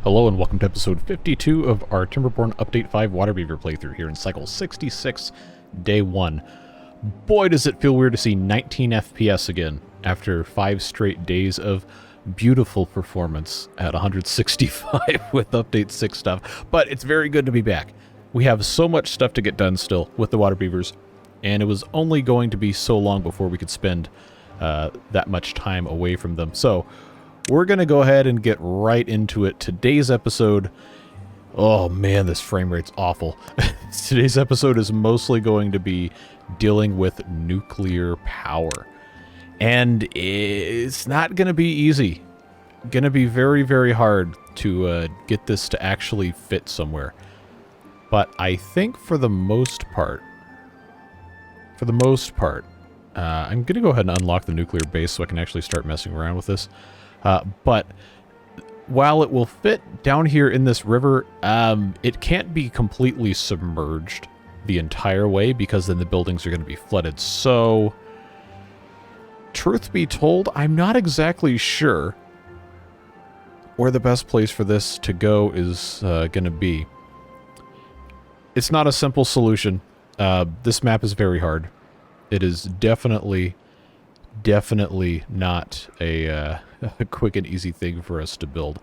Hello and welcome to episode 52 of our Timberborn Update 5 Waterbeaver playthrough here in cycle 66, day 1. Boy, does it feel weird to see 19 FPS again after 5 straight days of beautiful performance at 165 with update 6 stuff. But it's very good to be back. We have so much stuff to get done still with the Waterbeavers, and it was only going to be so long before we could spend that much time away from them. So we're going to go ahead and get right into it. Today's episode... Oh man, this frame rate's awful. Today's episode is mostly going to be dealing with nuclear power. And it's not going to be easy. Going to be very, very hard to get this to actually fit somewhere. But I think for the most part... I'm going to go ahead and unlock the nuclear base so I can actually start messing around with this. But while it will fit down here in this river, it can't be completely submerged the entire way because then the buildings are going to be flooded. So, truth be told, I'm not exactly sure where the best place for this to go is going to be. It's not a simple solution. This map is very hard. It is definitely not a quick and easy thing for us to build.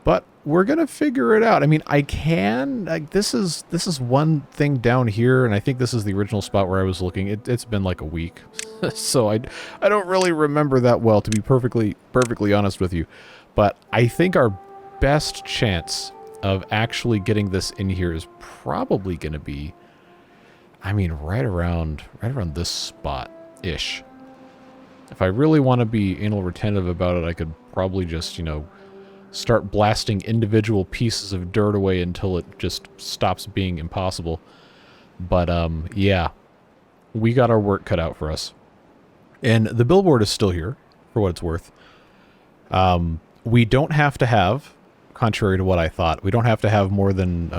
But we're gonna figure it out. I mean, I can. This is one thing down here, and I think this is the original spot where I was looking. It's been like a week, so I don't really remember that well, to be perfectly honest with you. But I think our best chance of actually getting this in here is probably gonna be, I mean, right around this spot-ish. If I really want to be anal retentive about it, I could probably just, you know, start blasting individual pieces of dirt away until it just stops being impossible. But, yeah, we got our work cut out for us. And the billboard is still here, for what it's worth. We don't have to have, contrary to what I thought, we don't have to have more than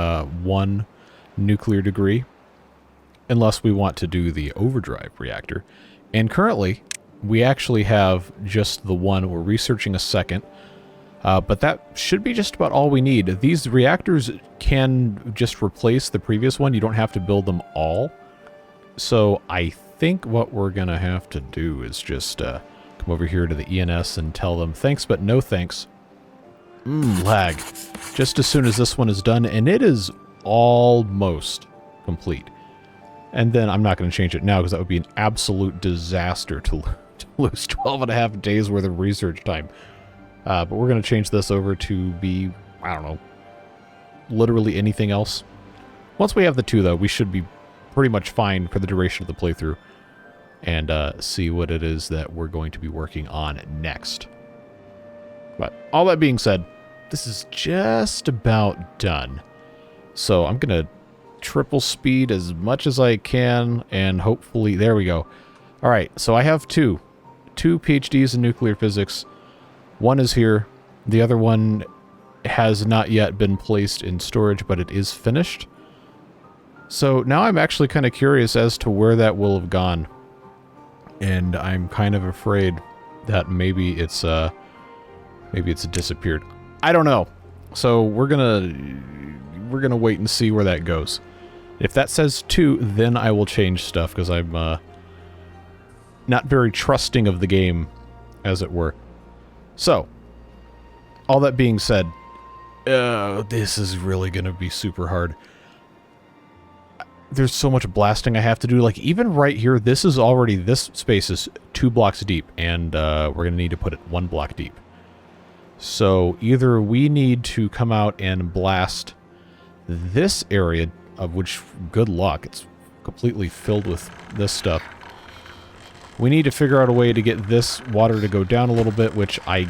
one nuclear degree unless we want to do the overdrive reactor. And currently, we actually have just the one. We're researching a second, but that should be just about all we need. These reactors can just replace the previous one. You don't have to build them all. So I think what we're going to have to do is just come over here to the ENS and tell them thanks, but no thanks. Lag. Just as soon as this one is done, and it is almost complete. And then I'm not going to change it now because that would be an absolute disaster to lose 12 and a half days worth of research time. But we're going to change this over to be, I don't know, literally anything else. Once we have the two, though, we should be pretty much fine for the duration of the playthrough and see what it is that we're going to be working on next. But all that being said, this is just about done. So I'm going to triple speed as much as I can, and hopefully, there we go. All right, so I have two PhDs in nuclear physics. One is here. The other one has not yet been placed in storage, but it is finished. So now I'm actually kind of curious as to where that will have gone. And I'm kind of afraid that maybe it's disappeared. I don't know. So we're gonna wait and see where that goes. If that says 2, then I will change stuff, because I'm not very trusting of the game, as it were. So, all that being said, this is really going to be super hard. There's so much blasting I have to do. Like, even right here, this space is 2 blocks deep, and we're going to need to put it 1 block deep. So, either we need to come out and blast this area, of which, good luck, it's completely filled with this stuff. We need to figure out a way to get this water to go down a little bit, which I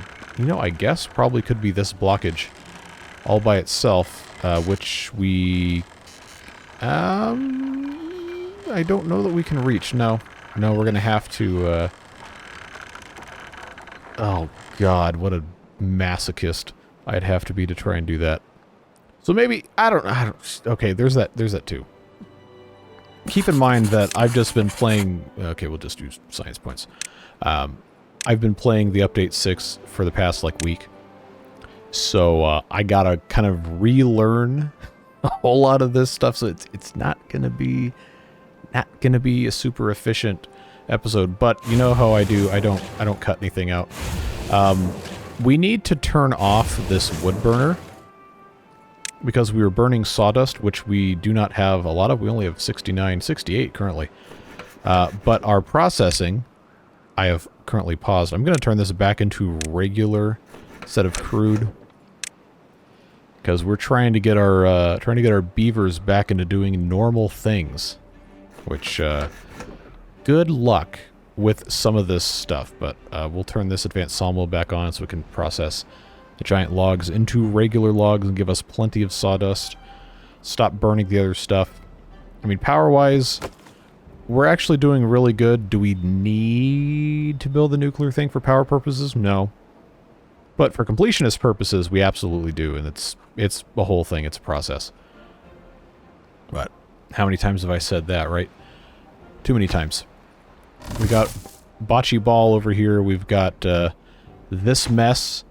guess probably could be this blockage all by itself, which we, I don't know that we can reach. No, we're going to have to, oh God, what a masochist I'd have to be to try and do that. So maybe, I don't, okay, there's that too. Keep in mind that I've just been playing, okay, we'll just use science points. I've been playing the update 6 for the past, like, week. So I gotta kind of relearn a whole lot of this stuff. So it's not gonna be a super efficient episode. But you know how I do. I don't cut anything out. We need to turn off this wood burner because we were burning sawdust, which we do not have a lot of. We only have 69, 68 currently. But our processing, I have currently paused. I'm going to turn this back into regular instead of crude, because we're trying to get our beavers back into doing normal things. Which good luck with some of this stuff. But we'll turn this advanced sawmill back on so we can process the giant logs into regular logs and give us plenty of sawdust. Stop burning the other stuff. I mean, power-wise, we're actually doing really good. Do we need to build the nuclear thing for power purposes? No. But for completionist purposes, we absolutely do, and it's a whole thing. It's a process. But how many times have I said that, right? Too many times. We got bocce ball over here. We've got this mess.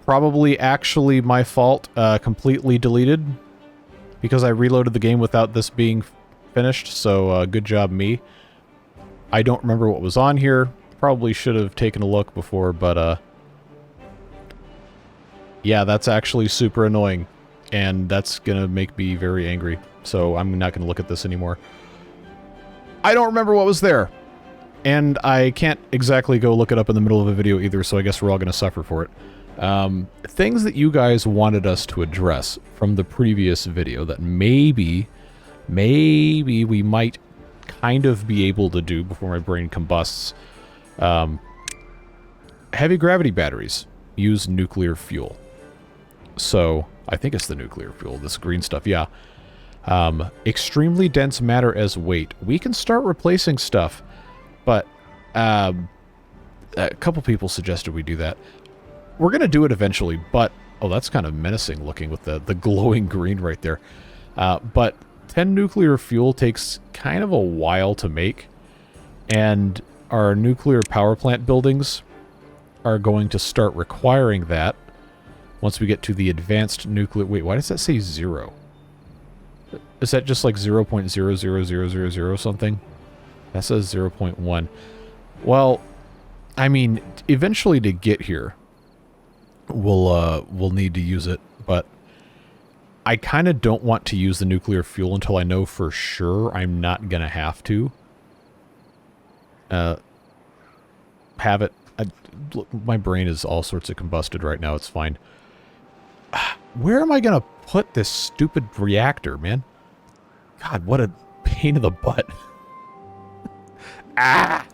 Probably actually my fault. Completely deleted. Because I reloaded the game without this being finished. So good job me. I don't remember what was on here. Probably should have taken a look before, but yeah, that's actually super annoying. And that's gonna make me very angry. So I'm not gonna look at this anymore. I don't remember what was there. And I can't exactly go look it up in the middle of a video either, so I guess we're all gonna suffer for it. Things that you guys wanted us to address from the previous video that maybe we might kind of be able to do before my brain combusts. Heavy gravity batteries use nuclear fuel. So, I think it's the nuclear fuel, this green stuff, yeah. Extremely dense matter as weight. We can start replacing stuff, but a couple people suggested we do that. We're going to do it eventually, but... Oh, that's kind of menacing looking with the glowing green right there. But 10 nuclear fuel takes kind of a while to make, and our nuclear power plant buildings are going to start requiring that once we get to the advanced nuclear... Wait, why does that say 0? Is that just like 0.00000 something? That says 0.1. Well, I mean, eventually to get here, we'll need to use it, but I kind of don't want to use the nuclear fuel until I know for sure I'm not going to have to have it. Look, my brain is all sorts of combusted right now. It's fine. Where am I going to put this stupid reactor, man? God, what a pain in the butt. Ah!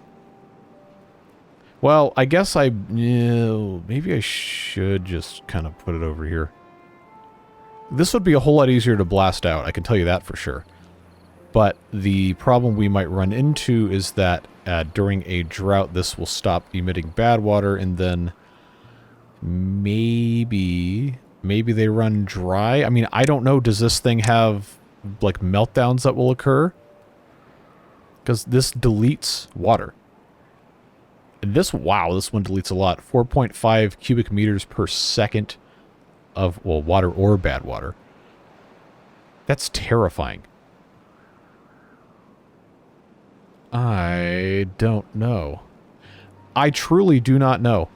Well, I guess maybe I should just kind of put it over here. This would be a whole lot easier to blast out, I can tell you that for sure. But the problem we might run into is that during a drought, this will stop emitting bad water, and then maybe they run dry. I mean, I don't know. Does this thing have, like, meltdowns that will occur? Because this deletes water. And this, wow, this one deletes a lot. 4.5 cubic meters per second of, well, water or bad water. That's terrifying. I don't know. I truly do not know.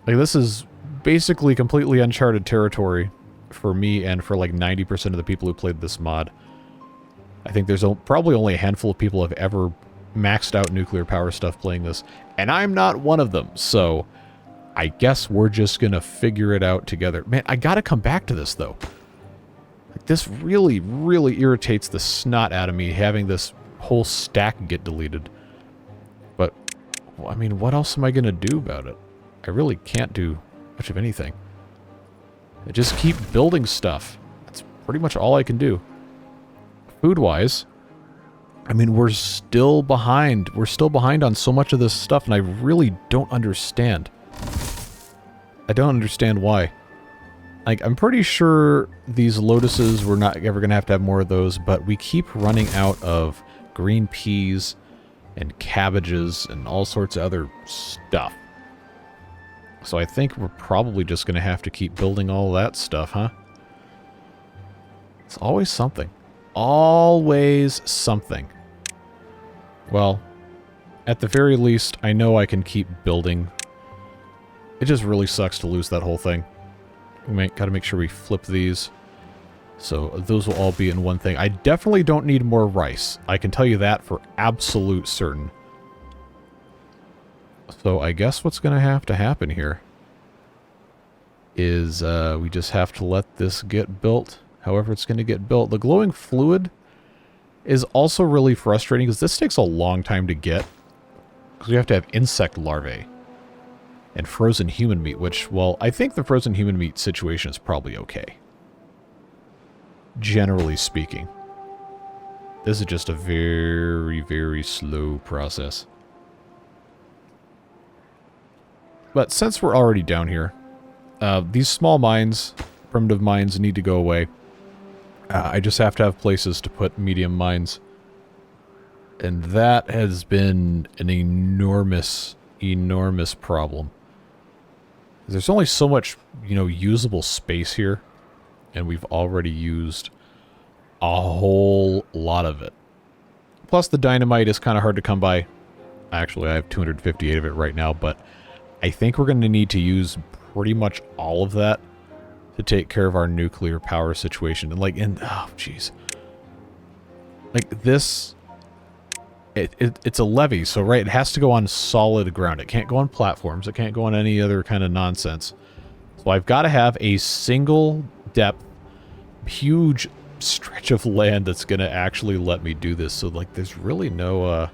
Like, this is basically completely uncharted territory for me and for like 90% of the people who played this mod. I think there's probably only a handful of people have ever maxed out nuclear power stuff playing this, and I'm not one of them, so I guess we're just gonna figure it out together. Man, I gotta come back to this, though. Like, this really, really irritates the snot out of me, having this whole stack get deleted. But, well, I mean, what else am I gonna do about it? I really can't do much of anything. I just keep building stuff. That's pretty much all I can do. Food-wise, I mean, we're still behind. We're still behind on so much of this stuff, and I really don't understand. I don't understand why. Like, I'm pretty sure these lotuses, we're not ever going to have more of those, but we keep running out of green peas and cabbages and all sorts of other stuff. So I think we're probably just going to have to keep building all that stuff, huh? It's always something. Always something. Well, at the very least, I know I can keep building. It just really sucks to lose that whole thing. We gotta make sure we flip these. So those will all be in one thing. I definitely don't need more rice. I can tell you that for absolute certain. So I guess what's going to happen here is we just have to let this get built. However it's going to get built. The glowing fluid is also really frustrating because this takes a long time to get. Because we have to have insect larvae and frozen human meat, which, well, I think the frozen human meat situation is probably okay. Generally speaking. This is just a very, very slow process. But since we're already down here, these small mines, primitive mines, need to go away. I just have to have places to put medium mines. And that has been an enormous, enormous problem. There's only so much, you know, usable space here. And we've already used a whole lot of it. Plus the dynamite is kind of hard to come by. Actually, I have 258 of it right now, but I think we're going to need to use pretty much all of that to take care of our nuclear power situation. And oh, jeez. Like this, it's a levee, so right, it has to go on solid ground. It can't go on platforms. It can't go on any other kind of nonsense. So I've got to have a single depth, huge stretch of land that's going to actually let me do this. So like there's really no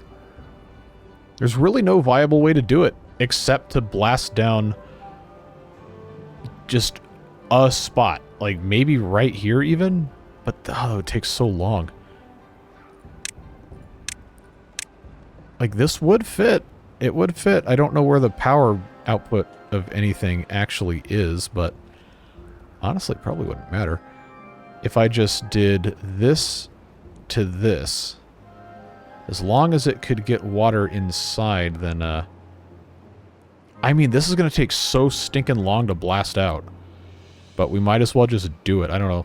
viable way to do it except to blast down just a spot. Like maybe right here even, but oh, it takes so long. Like this would fit. It would fit. I don't know where the power output of anything actually is, but honestly, it probably wouldn't matter. If I just did this to this, as long as it could get water inside, then, I mean, this is going to take so stinking long to blast out. But we might as well just do it. I don't know.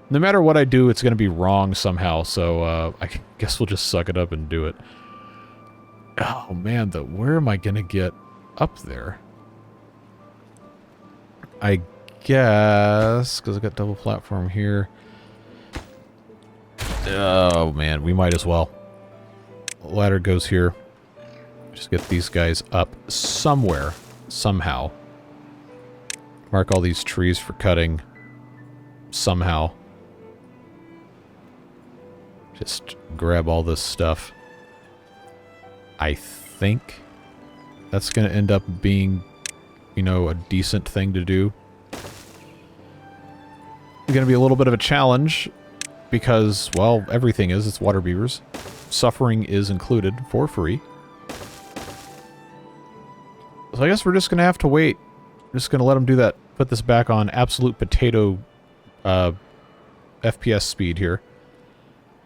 No matter what I do, it's going to be wrong somehow, so, I guess we'll just suck it up and do it. Oh, man, where am I going to get up there? I guess, because I got double platform here. Oh, man, we might as well. Ladder goes here. Just get these guys up somewhere, somehow. Mark all these trees for cutting. Somehow. Just grab all this stuff. I think that's going to end up being, you know, a decent thing to do. It's going to be a little bit of a challenge because, well, everything is. It's water beavers. Suffering is included for free. So I guess we're just going to have to wait. I'm just going to let them do that. Put this back on absolute potato FPS speed here.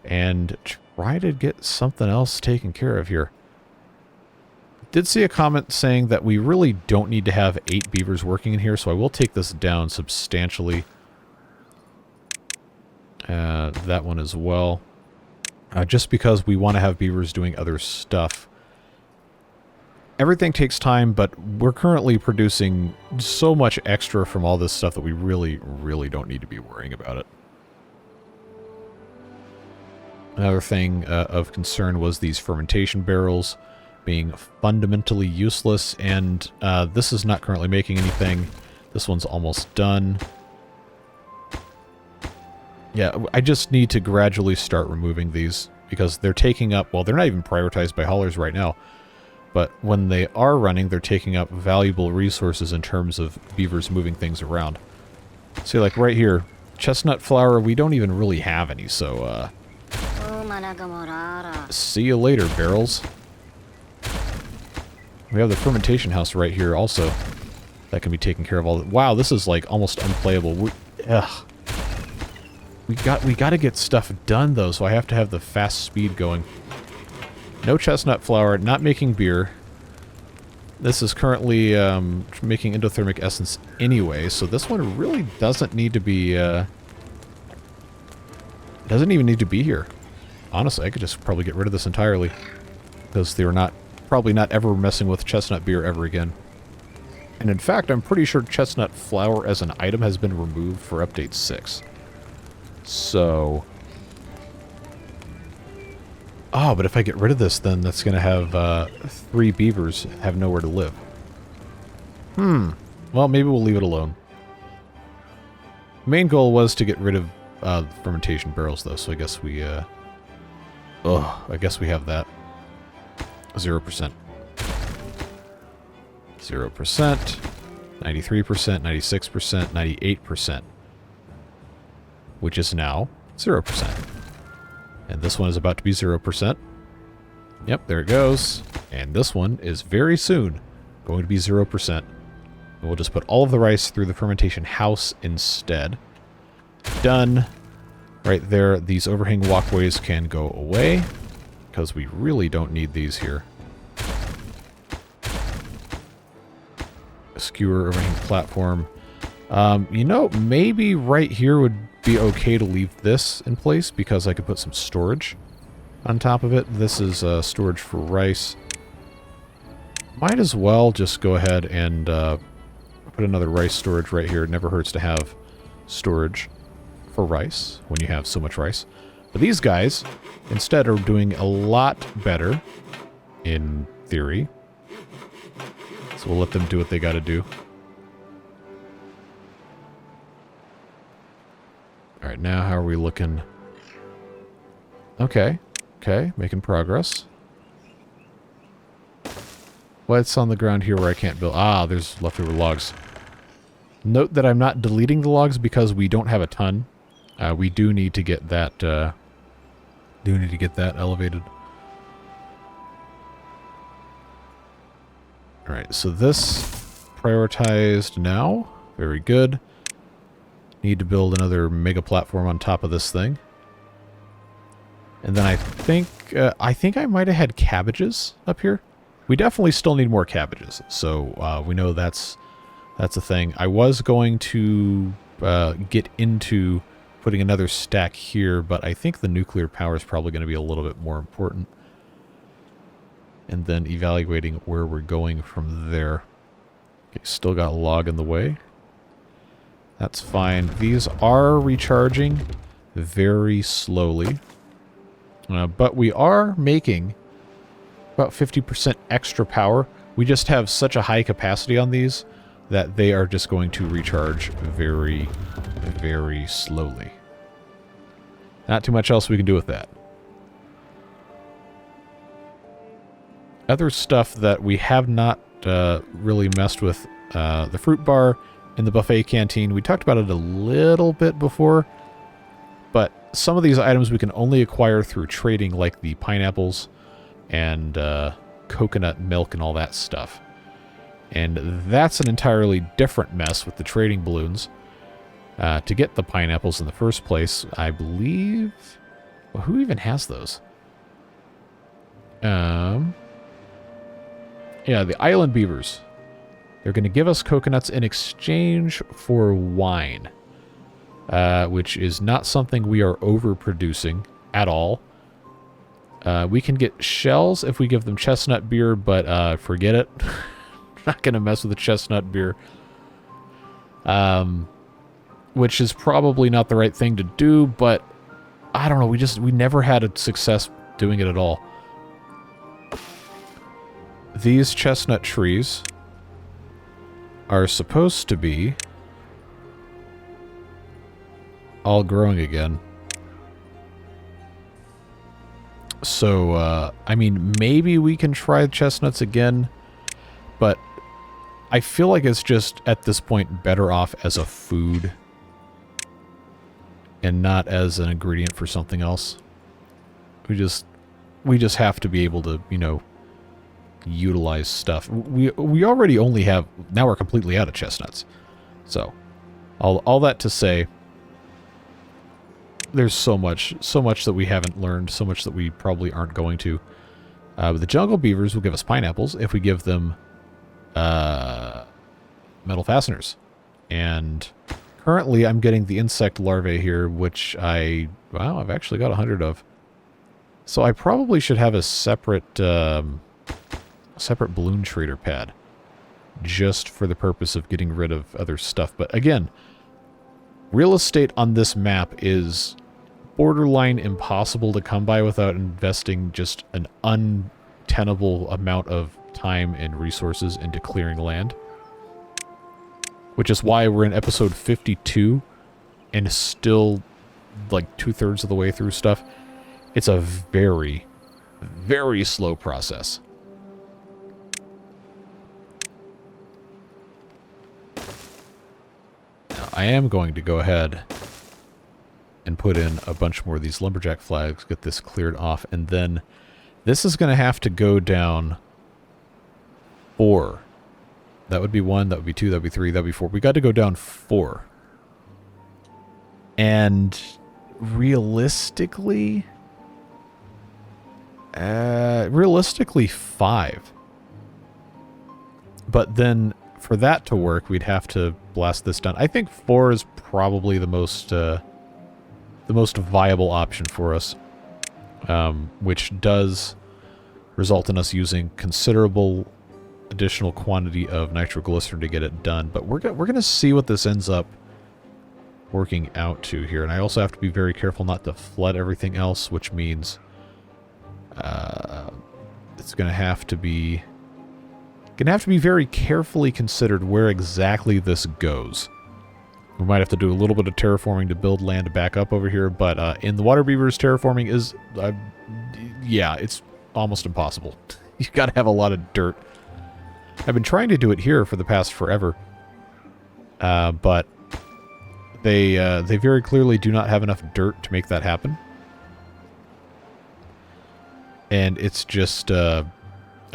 And try to get something else taken care of here. Did see a comment saying that we really don't need to have 8 beavers working in here, so I will take this down substantially. That one as well. Just because we want to have beavers doing other stuff. Everything takes time, but we're currently producing so much extra from all this stuff that we really, really don't need to be worrying about it. Another thing of concern was these fermentation barrels being fundamentally useless, and this is not currently making anything. This one's almost done. Yeah, I just need to gradually start removing these, because they're taking up, well, they're not even prioritized by haulers right now, but when they are running, they're taking up valuable resources in terms of beavers moving things around. See, like right here, chestnut flour, we don't even really have any, so, see you later, barrels. We have the fermentation house right here also. That can be taken care of all. Wow, this is like almost unplayable. We got to get stuff done though, so I have to have the fast speed going. No chestnut flour, not making beer. This is currently making endothermic essence anyway, so this one really doesn't need to be... doesn't even need to be here. Honestly, I could just probably get rid of this entirely. Because they were probably not ever messing with chestnut beer ever again. And in fact, I'm pretty sure chestnut flour as an item has been removed for update 6. So... Oh, but if I get rid of this, then that's going to have 3 beavers have nowhere to live. Well, maybe we'll leave it alone. Main goal was to get rid of fermentation barrels, though, so I guess we... I guess we have that. 0%. 0%. 93%, 96%, 98%. Which is now 0%. And this one is about to be 0%. Yep, there it goes. And this one is very soon going to be 0%. And we'll just put all of the rice through the fermentation house instead. Done. Right there, these overhang walkways can go away, because we really don't need these here. A skewer overhang platform. You know, maybe right here would be okay to leave this in place, because I could put some storage on top of it. This is storage for rice. Might as well just go ahead and put another rice storage right here. It never hurts to have storage for rice when you have so much rice. But these guys, instead, are doing a lot better, in theory. So we'll let them do what they gotta do. Alright, now how are we looking? Okay. Okay, making progress. What's on the ground here where I can't build? Ah, there's leftover logs. Note that I'm not deleting the logs because we don't have a ton. We do need to get that, elevated. Alright, so this prioritized now. Very good. Need to build another mega platform on top of this thing. And then I think I might have had cabbages up here. We definitely still need more cabbages, so we know that's a thing. I was going to get into putting another stack here, but I think the nuclear power is probably going to be a little bit more important. And then evaluating where we're going from there. Okay, still got a log in the way. That's fine. These are recharging very slowly. But we are making about 50% extra power. We just have such a high capacity on these that they are just going to recharge very, very slowly. Not too much else we can do with that. Other stuff that we have not really messed with, the fruit bar in the buffet canteen. We talked about it a little bit before, but some of these items we can only acquire through trading, like the pineapples and coconut milk and all that stuff. And that's an entirely different mess with the trading balloons. To get the pineapples in the first place, I believe... Well, who even has those? Yeah, the island beavers. They're going to give us coconuts in exchange for wine. Which is not something we are overproducing at all. We can get shells if we give them chestnut beer, but forget it. Not going to mess with the chestnut beer. Which is probably not the right thing to do, but I don't know, we never had a success doing it at all. These chestnut trees are supposed to be all growing again. So, I mean, maybe we can try chestnuts again, but I feel like it's just, at this point, better off as a food and not as an ingredient for something else. We just have to be able to, you know, utilize stuff. We already only have... Now we're completely out of chestnuts. So, all that to say, there's so much that we haven't learned, so much that we probably aren't going to. The jungle beavers will give us pineapples if we give them metal fasteners. And currently I'm getting the insect larvae here, which I've actually got 100 of. So I probably should have a separate balloon trader pad just for the purpose of getting rid of other stuff. But again, real estate on this map is borderline impossible to come by without investing just an untenable amount of time and resources into clearing land. Which is why we're in episode 52 and still like 2/3 of the way through stuff. It's a very, very slow process. Now, I am going to go ahead and put in a bunch more of these lumberjack flags, get this cleared off, and then this is going to have to go down 4. That would be 1, that would be 2, that would be 3, that would be 4. We got to go down 4. And realistically 5. But then for that to work, we'd have to blast this down. I think 4 is probably the most viable option for us, which does result in us using considerable additional quantity of nitroglycerin to get it done. But we're gonna see what this ends up working out to here. And I also have to be very careful not to flood everything else, which means it's gonna have to be very carefully considered where exactly this goes. We might have to do a little bit of terraforming to build land back up over here, but in the water beavers, terraforming is yeah, it's almost impossible. You gotta have a lot of dirt. I've been trying to do it here for the past forever, but they very clearly do not have enough dirt to make that happen. And it's just a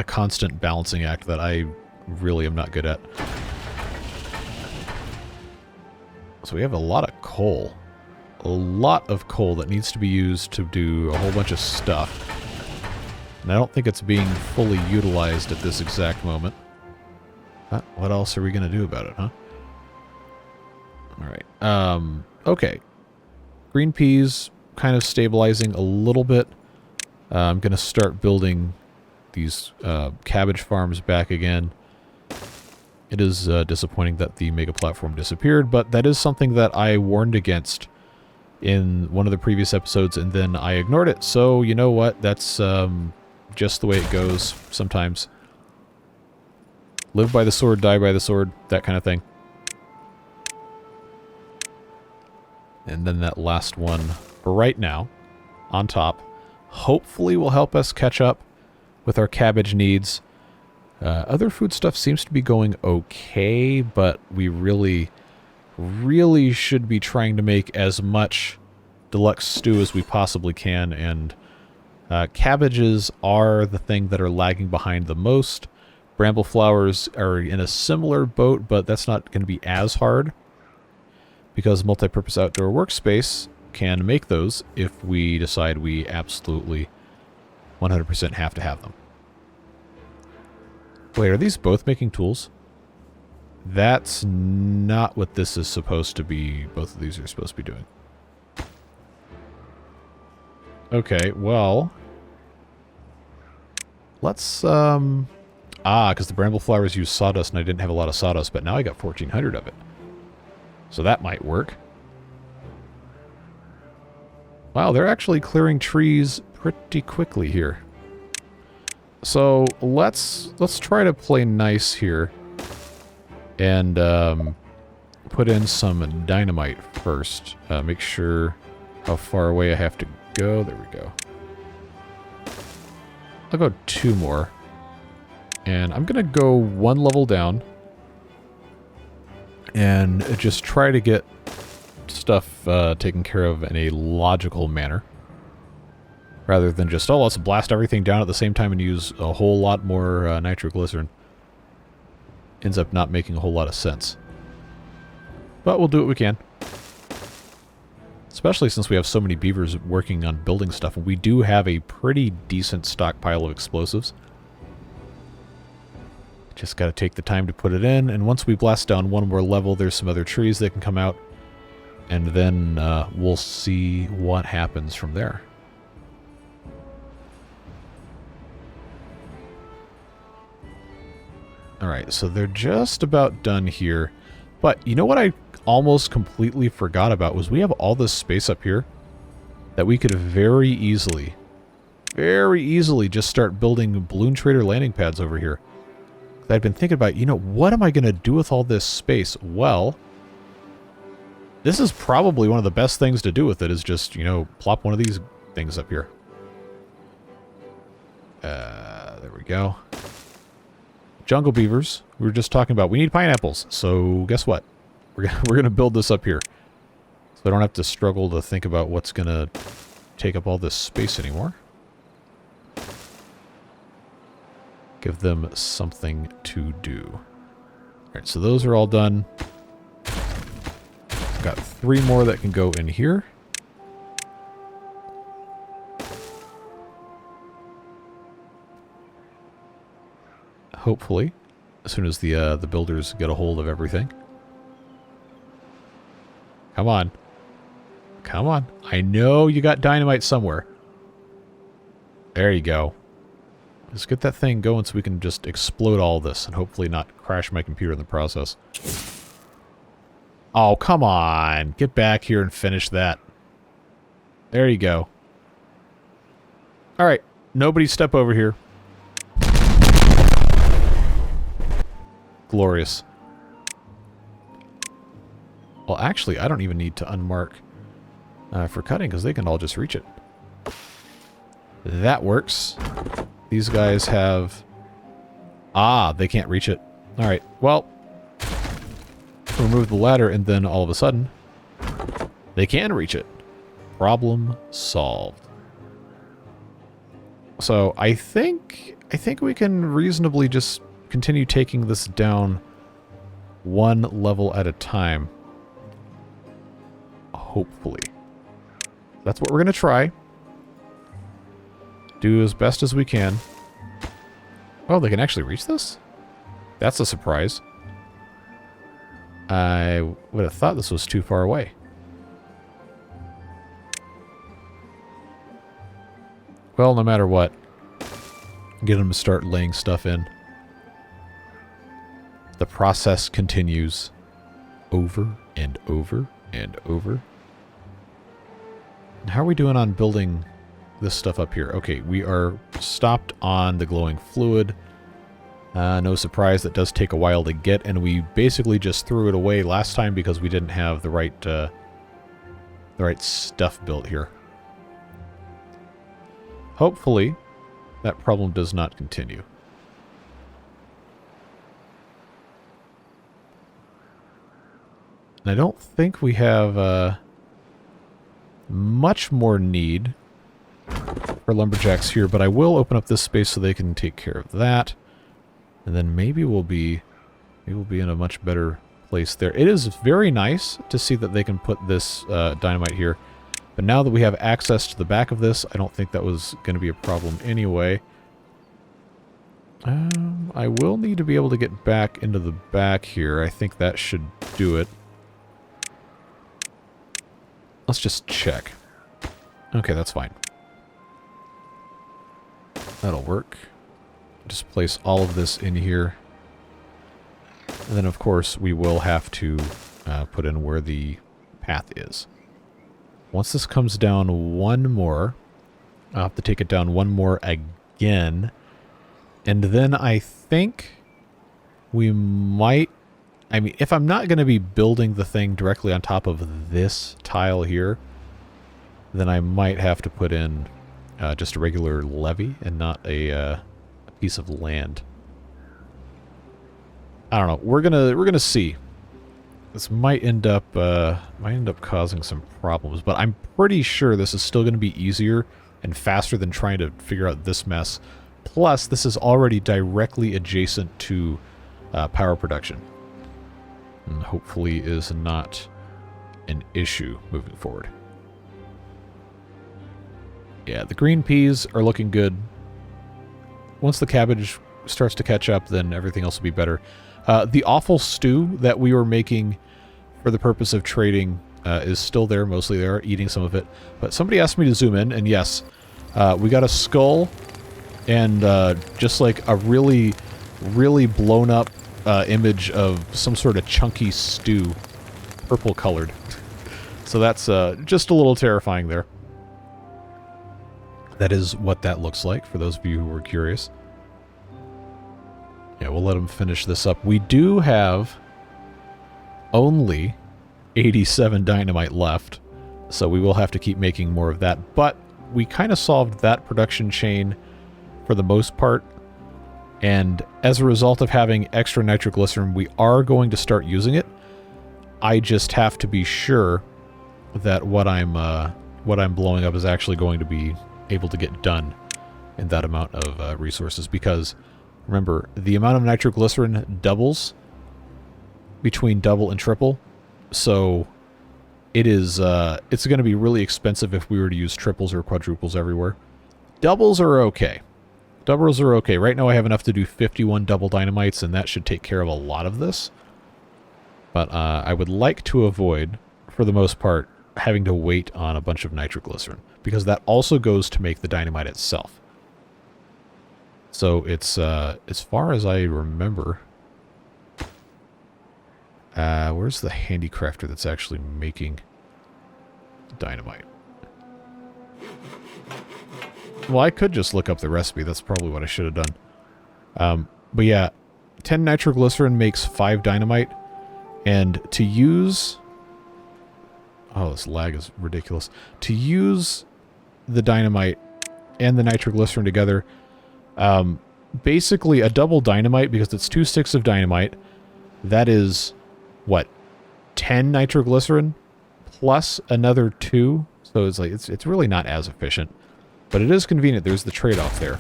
constant balancing act that I really am not good at. So we have a lot of coal. A lot of coal that needs to be used to do a whole bunch of stuff. And I don't think it's being fully utilized at this exact moment. What else are we going to do about it, huh? Alright. Okay. Green peas kind of stabilizing a little bit. I'm going to start building these cabbage farms back again. It is disappointing that the mega platform disappeared, but that is something that I warned against in one of the previous episodes, and then I ignored it. So, you know what? That's just the way it goes sometimes. Live by the sword, die by the sword, that kind of thing. And then that last one, for right now, on top, hopefully will help us catch up with our cabbage needs. Other food stuff seems to be going okay, but we really should be trying to make as much deluxe stew as we possibly can, and cabbages are the thing that are lagging behind the most. Bramble flowers are in a similar boat, but that's not going to be as hard, because multi-purpose outdoor workspace can make those if we decide we absolutely 100% have to have them. Wait, are these both making tools? That's not what this is supposed to be. Both of these are supposed to be doing. Okay, well, let's, because the bramble flowers use sawdust and I didn't have a lot of sawdust, but now I got 1,400 of it. So that might work. Wow, they're actually clearing trees pretty quickly here. So let's try to play nice here and put in some dynamite first. Make sure how far away I have to go. There we go. I'll go 2 more. And I'm going to go 1 level down and just try to get stuff taken care of in a logical manner. Rather than just, oh, let's blast everything down at the same time and use a whole lot more nitroglycerin. Ends up not making a whole lot of sense. But we'll do what we can. Especially since we have so many beavers working on building stuff. And we do have a pretty decent stockpile of explosives. Just got to take the time to put it in, and once we blast down one more level, there's some other trees that can come out, and then we'll see what happens from there. Alright, so they're just about done here. But you know what I almost completely forgot about was we have all this space up here that we could very easily just start building balloon trader landing pads over here. I've been thinking about, you know, what am I going to do with all this space? Well, this is probably one of the best things to do with it is just, you know, plop one of these things up here. There we go. Jungle beavers. We were just talking about, we need pineapples. So guess what? We're going to build this up here. So I don't have to struggle to think about what's going to take up all this space anymore. Give them something to do. Alright, so those are all done. Got 3 more that can go in here. Hopefully, as soon as the builders get a hold of everything. Come on. Come on. I know you got dynamite somewhere. There you go. Let's get that thing going so we can just explode all this and hopefully not crash my computer in the process. Oh, come on. Get back here and finish that. There you go. Alright. Nobody step over here. Glorious. Well, actually, I don't even need to unmark for cutting because they can all just reach it. That works. These guys have... Ah, they can't reach it. Alright, well... remove the ladder and then all of a sudden... they can reach it. Problem solved. So, I think we can reasonably just continue taking this down one level at a time. Hopefully. That's what we're going to try. Do as best as we can. Oh, they can actually reach this? That's a surprise. I would have thought this was too far away. Well, no matter what, get them to start laying stuff in. The process continues over and over and over. And how are we doing on building this stuff up here? Okay, we are stopped on the glowing fluid. No surprise, that does take a while to get, and we basically just threw it away last time because we didn't have the right stuff built here. Hopefully, that problem does not continue. And I don't think we have much more need for lumberjacks here, but I will open up this space so they can take care of that. And then maybe we'll be in a much better place there. It is very nice to see that they can put this dynamite here. But now that we have access to the back of this, I don't think that was going to be a problem anyway. I will need to be able to get back into the back here. I think that should do it. Let's just check. Okay, that's fine. That'll work. Just place all of this in here. And then, of course, we will have to put in where the path is. Once this comes down one more, I'll have to take it down one more again. And then I think we might... I mean, if I'm not going to be building the thing directly on top of this tile here, then I might have to put in just a regular levee and not a piece of land. I don't know. We're gonna see. This might end up causing some problems, but I'm pretty sure this is still going to be easier and faster than trying to figure out this mess. Plus, this is already directly adjacent to power production, and hopefully is not an issue moving forward. Yeah, the green peas are looking good. Once the cabbage starts to catch up, then everything else will be better. The awful stew that we were making for the purpose of trading is still there, mostly there, eating some of it. But somebody asked me to zoom in, and yes, we got a skull and just like a really, really blown up image of some sort of chunky stew, purple colored. So that's just a little terrifying there. That is what that looks like, for those of you who were curious. Yeah, we'll let them finish this up. We do have only 87 dynamite left, so we will have to keep making more of that. But we kind of solved that production chain for the most part, and as a result of having extra nitroglycerin, we are going to start using it. I just have to be sure that what I'm blowing up is actually going to be able to get done in that amount of resources, because remember, the amount of nitroglycerin doubles between double and triple, so it is it's going to be really expensive if we were to use triples or quadruples everywhere. Doubles are okay. Doubles are okay. Right now I have enough to do 51 double dynamites, and that should take care of a lot of this. But I would like to avoid, for the most part, having to wait on a bunch of nitroglycerin, because that also goes to make the dynamite itself. So it's, as far as I remember, where's the handicrafter that's actually making dynamite? Well, I could just look up the recipe. That's probably what I should have done. But yeah, 10 nitroglycerin makes 5 dynamite, and to use... Oh, this lag is ridiculous. To use the dynamite and the nitroglycerin together, basically a double dynamite, because it's 2 sticks of dynamite, that is, what, 10 nitroglycerin plus another 2? So it's like, it's really not as efficient. But it is convenient. There's the trade-off there.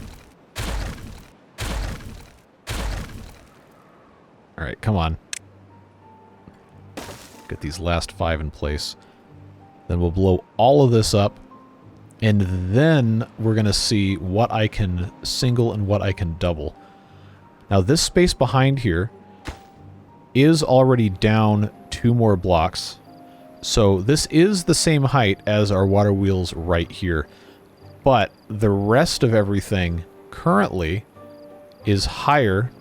Alright, come on. Get these last 5 in place. Then we'll blow all of this up, and then we're going to see what I can single and what I can double. Now this space behind here is already down 2 more blocks, so this is the same height as our water wheels right here, but the rest of everything currently is higher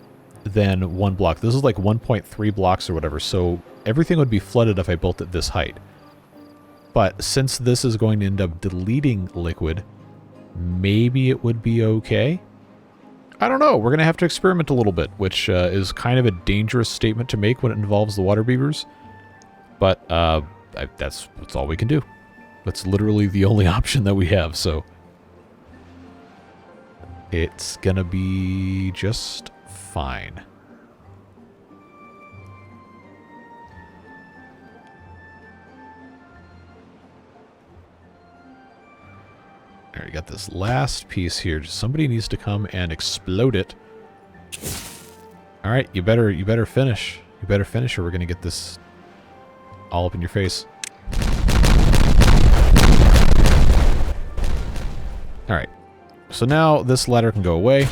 than 1 block. This is like 1.3 blocks or whatever, so everything would be flooded if I built it this height. But since this is going to end up deleting liquid, maybe it would be okay? I don't know. We're going to have to experiment a little bit, which is kind of a dangerous statement to make when it involves the water beavers. But that's all we can do. That's literally the only option that we have, so... It's going to be just fine. Alright, got this last piece here. Somebody needs to come and explode it. Alright, you better finish. You better finish or we're gonna get this all up in your face. Alright. So now this ladder can go away.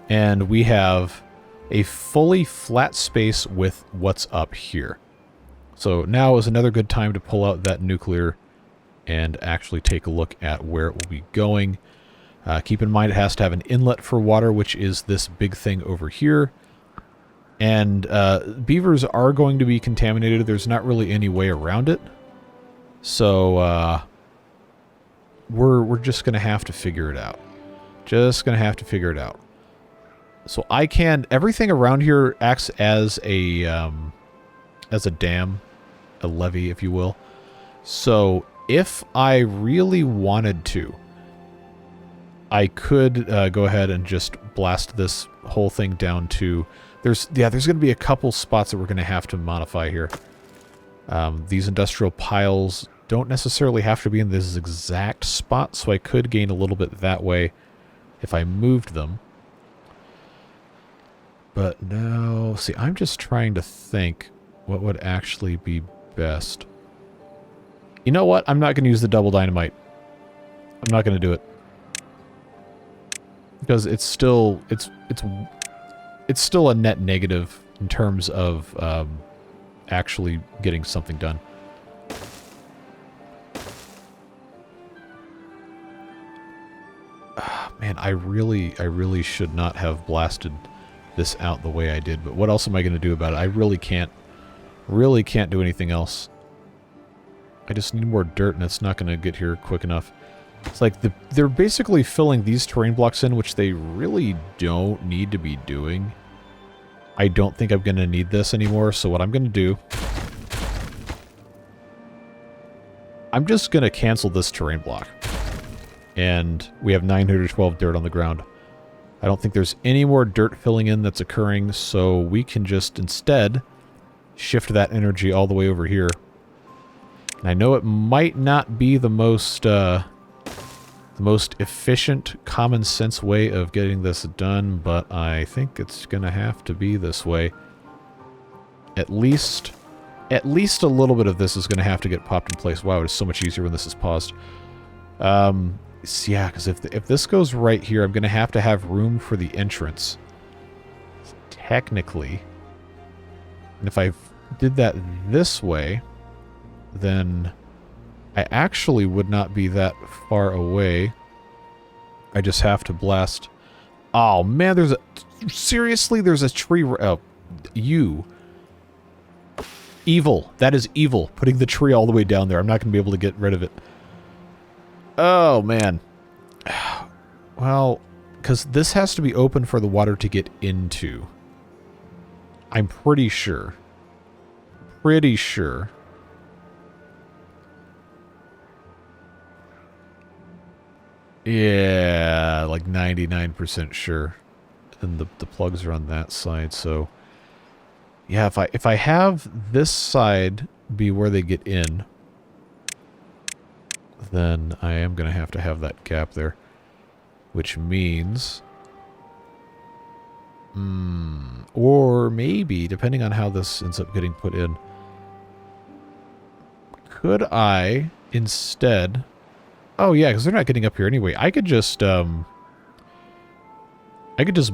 And we have a fully flat space with what's up here. So now is another good time to pull out that nuclear and actually take a look at where it will be going. Keep in mind it has to have an inlet for water, which is this big thing over here. And beavers are going to be contaminated. There's not really any way around it. So we're just going to have to figure it out. Just going to have to figure it out. So I can... Everything around here acts as a dam, a levee, if you will. So... If I really wanted to, I could go ahead and just blast this whole thing down to... There's going to be a couple spots that we're going to have to modify here. These industrial piles don't necessarily have to be in this exact spot, so I could gain a little bit that way if I moved them. But no... See, I'm just trying to think what would actually be best. You know what? I'm not going to use the double dynamite. I'm not going to do it. Because it's still... It's it's still a net negative in terms of actually getting something done. Man, I really should not have blasted this out the way I did, but what else am I going to do about it? I really can't do anything else. I just need more dirt, and it's not going to get here quick enough. It's like they're basically filling these terrain blocks in, which they really don't need to be doing. I don't think I'm going to need this anymore, so what I'm going to do... I'm just going to cancel this terrain block. And we have 912 dirt on the ground. I don't think there's any more dirt filling in that's occurring, so we can just instead shift that energy all the way over here. And I know it might not be the most efficient, common sense way of getting this done, but I think it's gonna have to be this way. At least a little bit of this is gonna have to get popped in place. Wow, it's so much easier when this is paused. Yeah, because if this goes right here, I'm gonna have to have room for the entrance. Technically. And if I did that this way, then I actually would not be that far away. I just have to blast... Oh, man, there's a... Seriously, there's a tree... Oh, you. Evil. That is evil. Putting the tree all the way down there. I'm not going to be able to get rid of it. Oh, man. Well, because this has to be open for the water to get into. I'm pretty sure. Pretty sure. Yeah, like 99% sure. And the plugs are on that side, so... Yeah, if I have this side be where they get in, then I am going to have that gap there. Which means... or maybe, depending on how this ends up getting put in, could I instead... Oh yeah, because they're not getting up here anyway. I could just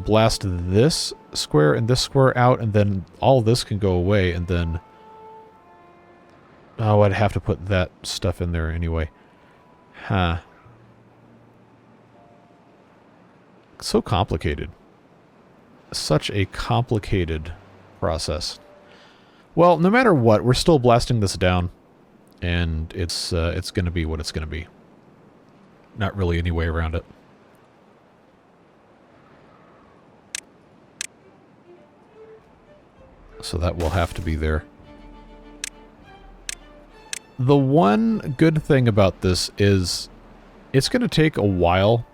blast this square and this square out, and then all this can go away, and then... Oh, I'd have to put that stuff in there anyway. Huh. So complicated. Such a complicated process. Well, no matter what, we're still blasting this down, and it's going to be what it's going to be. Not really any way around it. So that will have to be there. The one good thing about this is it's going to take a while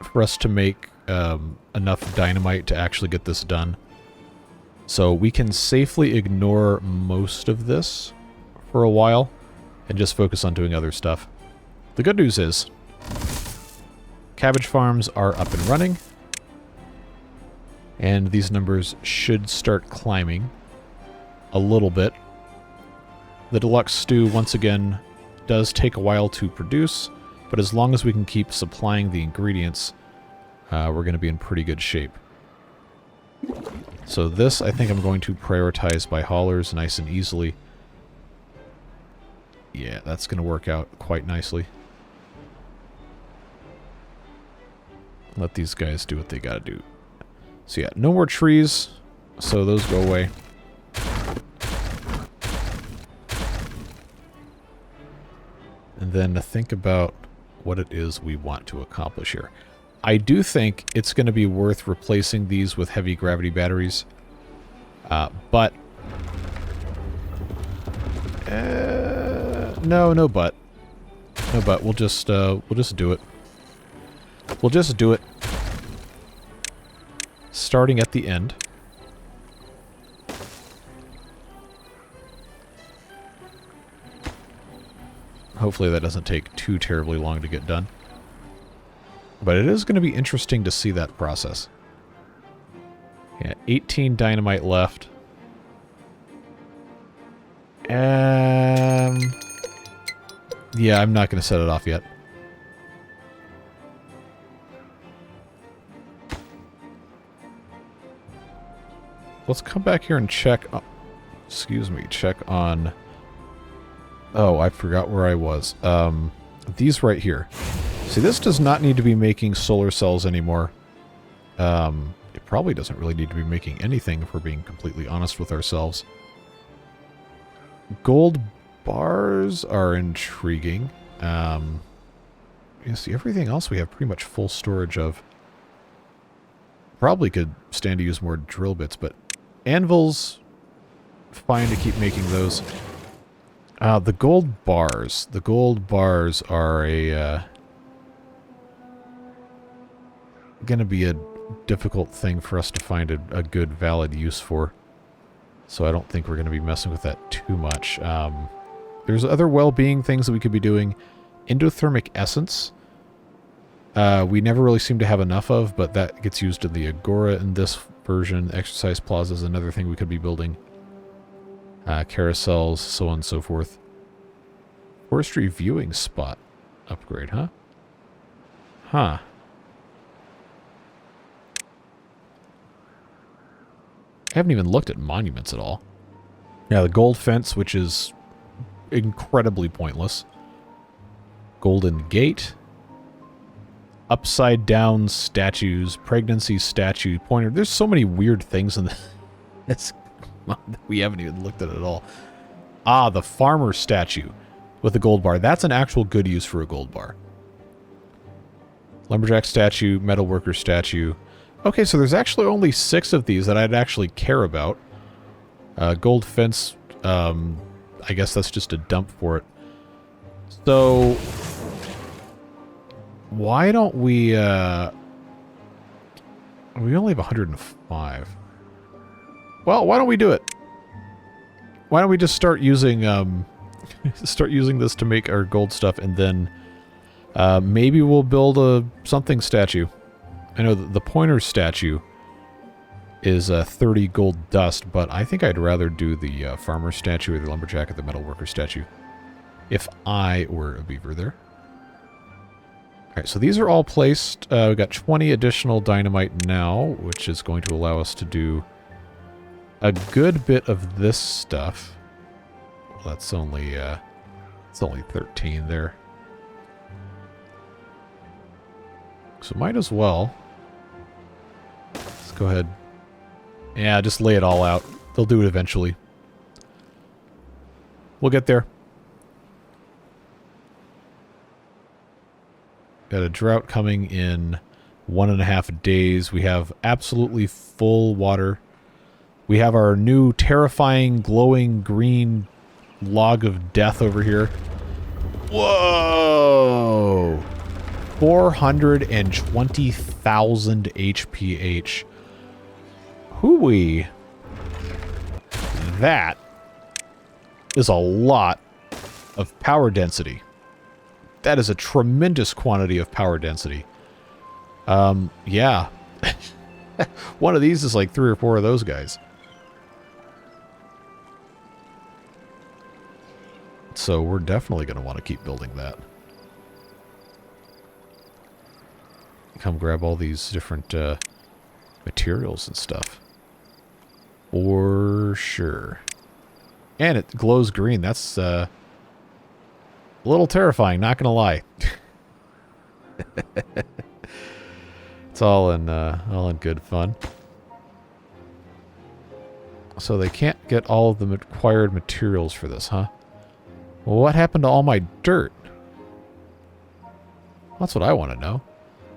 for us to make enough dynamite to actually get this done. So we can safely ignore most of this for a while and just focus on doing other stuff. The good news is cabbage farms are up and running, and these numbers should start climbing a little bit. The deluxe stew, once again, does take a while to produce, but as long as we can keep supplying the ingredients, we're going to be in pretty good shape. So this, I think I'm going to prioritize by haulers nice and easily. Yeah, that's going to work out quite nicely. Let these guys do what they gotta do. So yeah, no more trees, so those go away. And then to think about what it is we want to accomplish here. I do think it's going to be worth replacing these with heavy gravity batteries. But... no but. No but, we'll just do it. We'll just do it. Starting at the end. Hopefully that doesn't take too terribly long to get done. But it is going to be interesting to see that process. Yeah, 18 dynamite left. Yeah, I'm not going to set it off yet. let's come back here and check. Excuse me, check on. Oh, I forgot where I was. These right here. See, this does not need to be making solar cells anymore. It probably doesn't really need to be making anything if we're being completely honest with ourselves. Gold bars are intriguing. You see, everything else we have pretty much full storage of. Probably could stand to use more drill bits, but anvils, fine to keep making those. The gold bars. The gold bars are going to be a difficult thing for us to find a good, valid use for. So I don't think we're going to be messing with that too much. There's other well-being things that we could be doing. Endothermic essence. We never really seem to have enough of, but that gets used in the Agora in this version. Exercise plaza is another thing we could be building. Carousels, so on and so forth. Forestry viewing spot upgrade, huh? Huh. I haven't even looked at monuments at all. Yeah, the gold fence, which is incredibly pointless. Golden gate. Upside down statues. Pregnancy statue. Pointer. There's so many weird things in this. We haven't even looked at it at all. Ah, the farmer statue with the gold bar. That's an actual good use for a gold bar. Lumberjack statue. Metalworker statue. Okay, so there's actually only 6 of these that I'd actually care about. Gold fence, I guess that's just a dump for it. So, why don't we, we only have 105. Well, why don't we do it? Why don't we just start using this to make our gold stuff, and then maybe we'll build a something statue. I know the pointer statue is 30 gold dust, but I think I'd rather do the farmer statue or the lumberjack or the metalworker statue. If I were a beaver there. Alright, so these are all placed. We've got 20 additional dynamite now, which is going to allow us to do a good bit of this stuff. Well, that's only 13 there. So might as well. Let's go ahead. Yeah, just lay it all out. They'll do it eventually. We'll get there. Got a drought coming in 1.5 days. We have absolutely full water. We have our new terrifying glowing green log of death over here. Whoa! 420,000 HPH. Hooey. That is a lot of power density. That is a tremendous quantity of power density. Yeah. One of these is like 3 or 4 of those guys. So we're definitely going to want to keep building that. Come grab all these different materials and stuff. For sure. And it glows green. That's a little terrifying, not going to lie. It's all in good fun. So they can't get all of the required materials for this, huh? Well, what happened to all my dirt? That's what I want to know.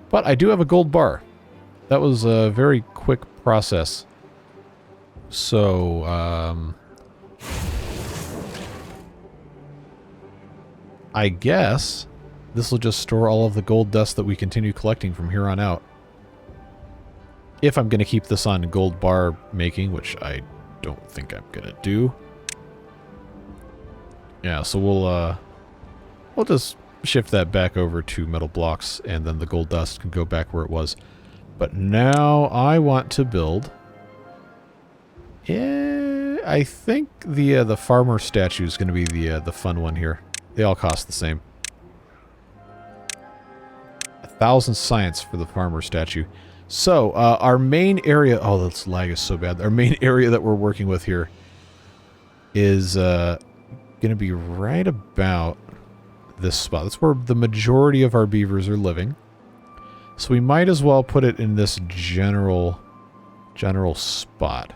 But I do have a gold bar. That was a very quick process. So, I guess this will just store all of the gold dust that we continue collecting from here on out. If I'm going to keep this on gold bar making, which I don't think I'm going to do. Yeah, so we'll just shift that back over to metal blocks, and then the gold dust can go back where it was. But now I want to build. Yeah, I think the farmer statue is going to be the fun one here. They all cost the same. 1,000 science for the farmer statue. So, our main area... Oh, this lag is so bad. Our main area that we're working with here is going to be right about this spot. That's where the majority of our beavers are living. So we might as well put it in this general spot.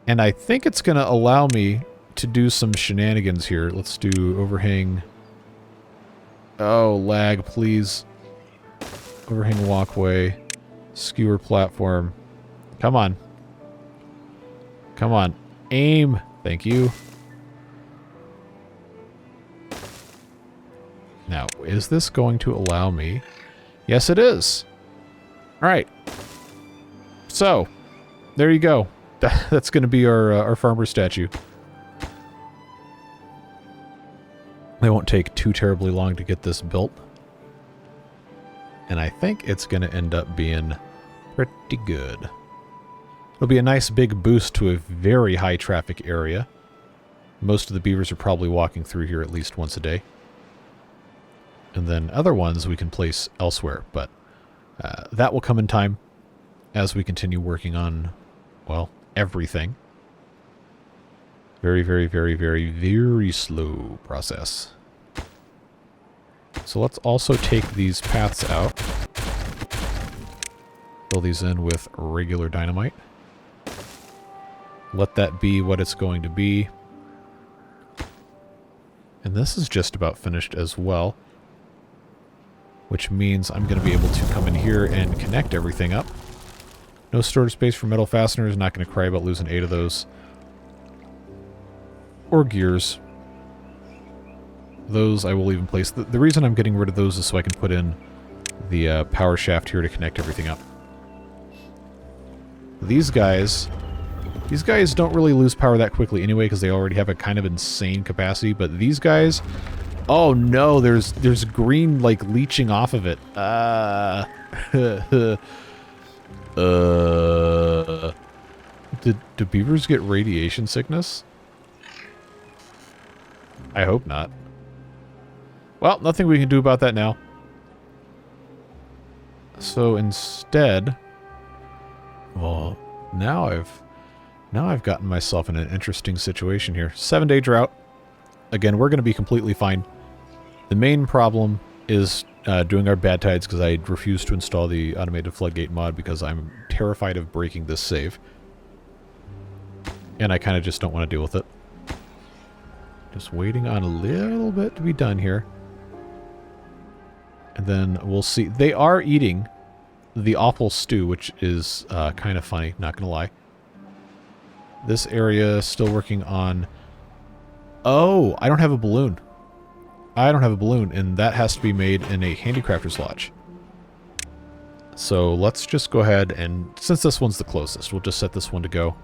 And I think it's going to allow me to do some shenanigans here. Let's do overhang. Oh, lag, please. Overhang walkway. Skewer platform. Come on. Come on. Aim. Thank you. Now, is this going to allow me? Yes, it is. All right. So, there you go. That's going to be our farmer statue. It won't take too terribly long to get this built. And I think it's going to end up being pretty good. It'll be a nice big boost to a very high traffic area. Most of the beavers are probably walking through here at least once a day. And then other ones we can place elsewhere. But that will come in time as we continue working on, well, everything. Very, very, very, very, very slow process. So let's also take these paths out. Fill these in with regular dynamite. Let that be what it's going to be. And this is just about finished as well. Which means I'm going to be able to come in here and connect everything up. No storage space for metal fasteners. Not going to cry about losing 8 of those. Or gears. Those I will even place. The reason I'm getting rid of those is so I can put in the power shaft here to connect everything up. These guys don't really lose power that quickly anyway because they already have a kind of insane capacity. But these guys, oh no, there's green like leeching off of it. Do beavers get radiation sickness? I hope not. Well, nothing we can do about that now. So instead, well, now I've gotten myself in an interesting situation here. 7-day drought. Again, we're going to be completely fine. The main problem is doing our bad tides because I refuse to install the automated floodgate mod because I'm terrified of breaking this save. And I kind of just don't want to deal with it. Just waiting on a little bit to be done here. And then we'll see. They are eating the awful stew, which is kind of funny, not going to lie. This area is still working on... Oh, I don't have a balloon. I don't have a balloon, and that has to be made in a handicrafter's lodge. So let's just go ahead and... Since this one's the closest, we'll just set this one to go.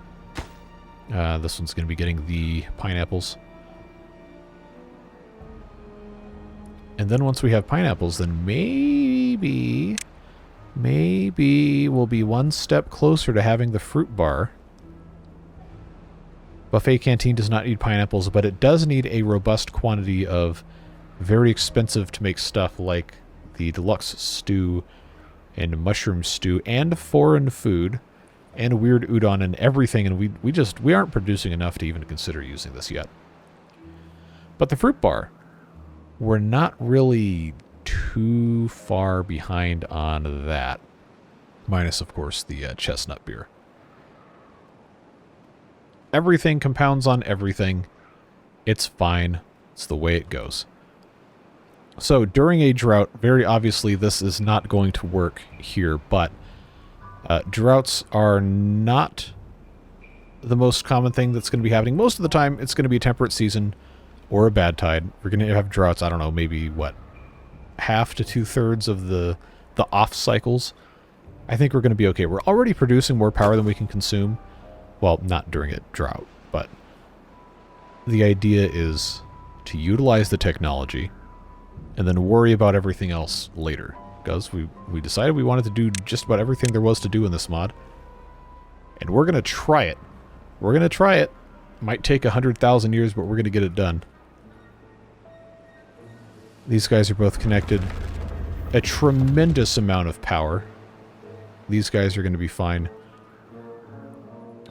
This one's going to be getting the pineapples. And then once we have pineapples, then maybe we'll be one step closer to having the fruit bar. Buffet Canteen does not need pineapples, but it does need a robust quantity of very expensive to make stuff like the deluxe stew and mushroom stew and foreign food and weird udon and everything, and we aren't producing enough to even consider using this yet. But the fruit bar, we're not really too far behind on that. Minus, of course, the chestnut beer. Everything compounds on everything. It's fine. It's the way it goes. So, during a drought, very obviously this is not going to work here, but droughts are not the most common thing that's going to be happening. Most of the time, it's going to be a temperate season or a bad tide. We're going to have droughts, I don't know, maybe, what, half to 2/3 of the off cycles. I think we're going to be okay. We're already producing more power than we can consume. Well, not during a drought, but the idea is to utilize the technology and then worry about everything else later. Because we decided we wanted to do just about everything there was to do in this mod. And we're going to try it. We're going to try it. Might take 100,000 years, but we're going to get it done. These guys are both connected. A tremendous amount of power. These guys are going to be fine.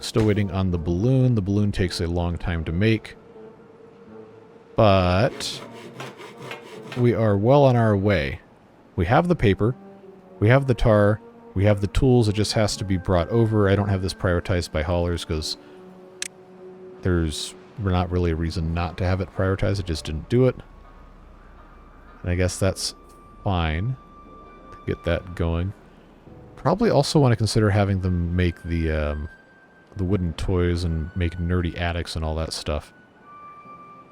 Still waiting on the balloon. The balloon takes a long time to make. But we are well on our way. We have the paper. We have the tar. We have the tools. It just has to be brought over. I don't have this prioritized by haulers because there's not really a reason not to have it prioritized. It just didn't do it. And I guess that's fine. Get that going. Probably also want to consider having them make the wooden toys and make nerdy attics and all that stuff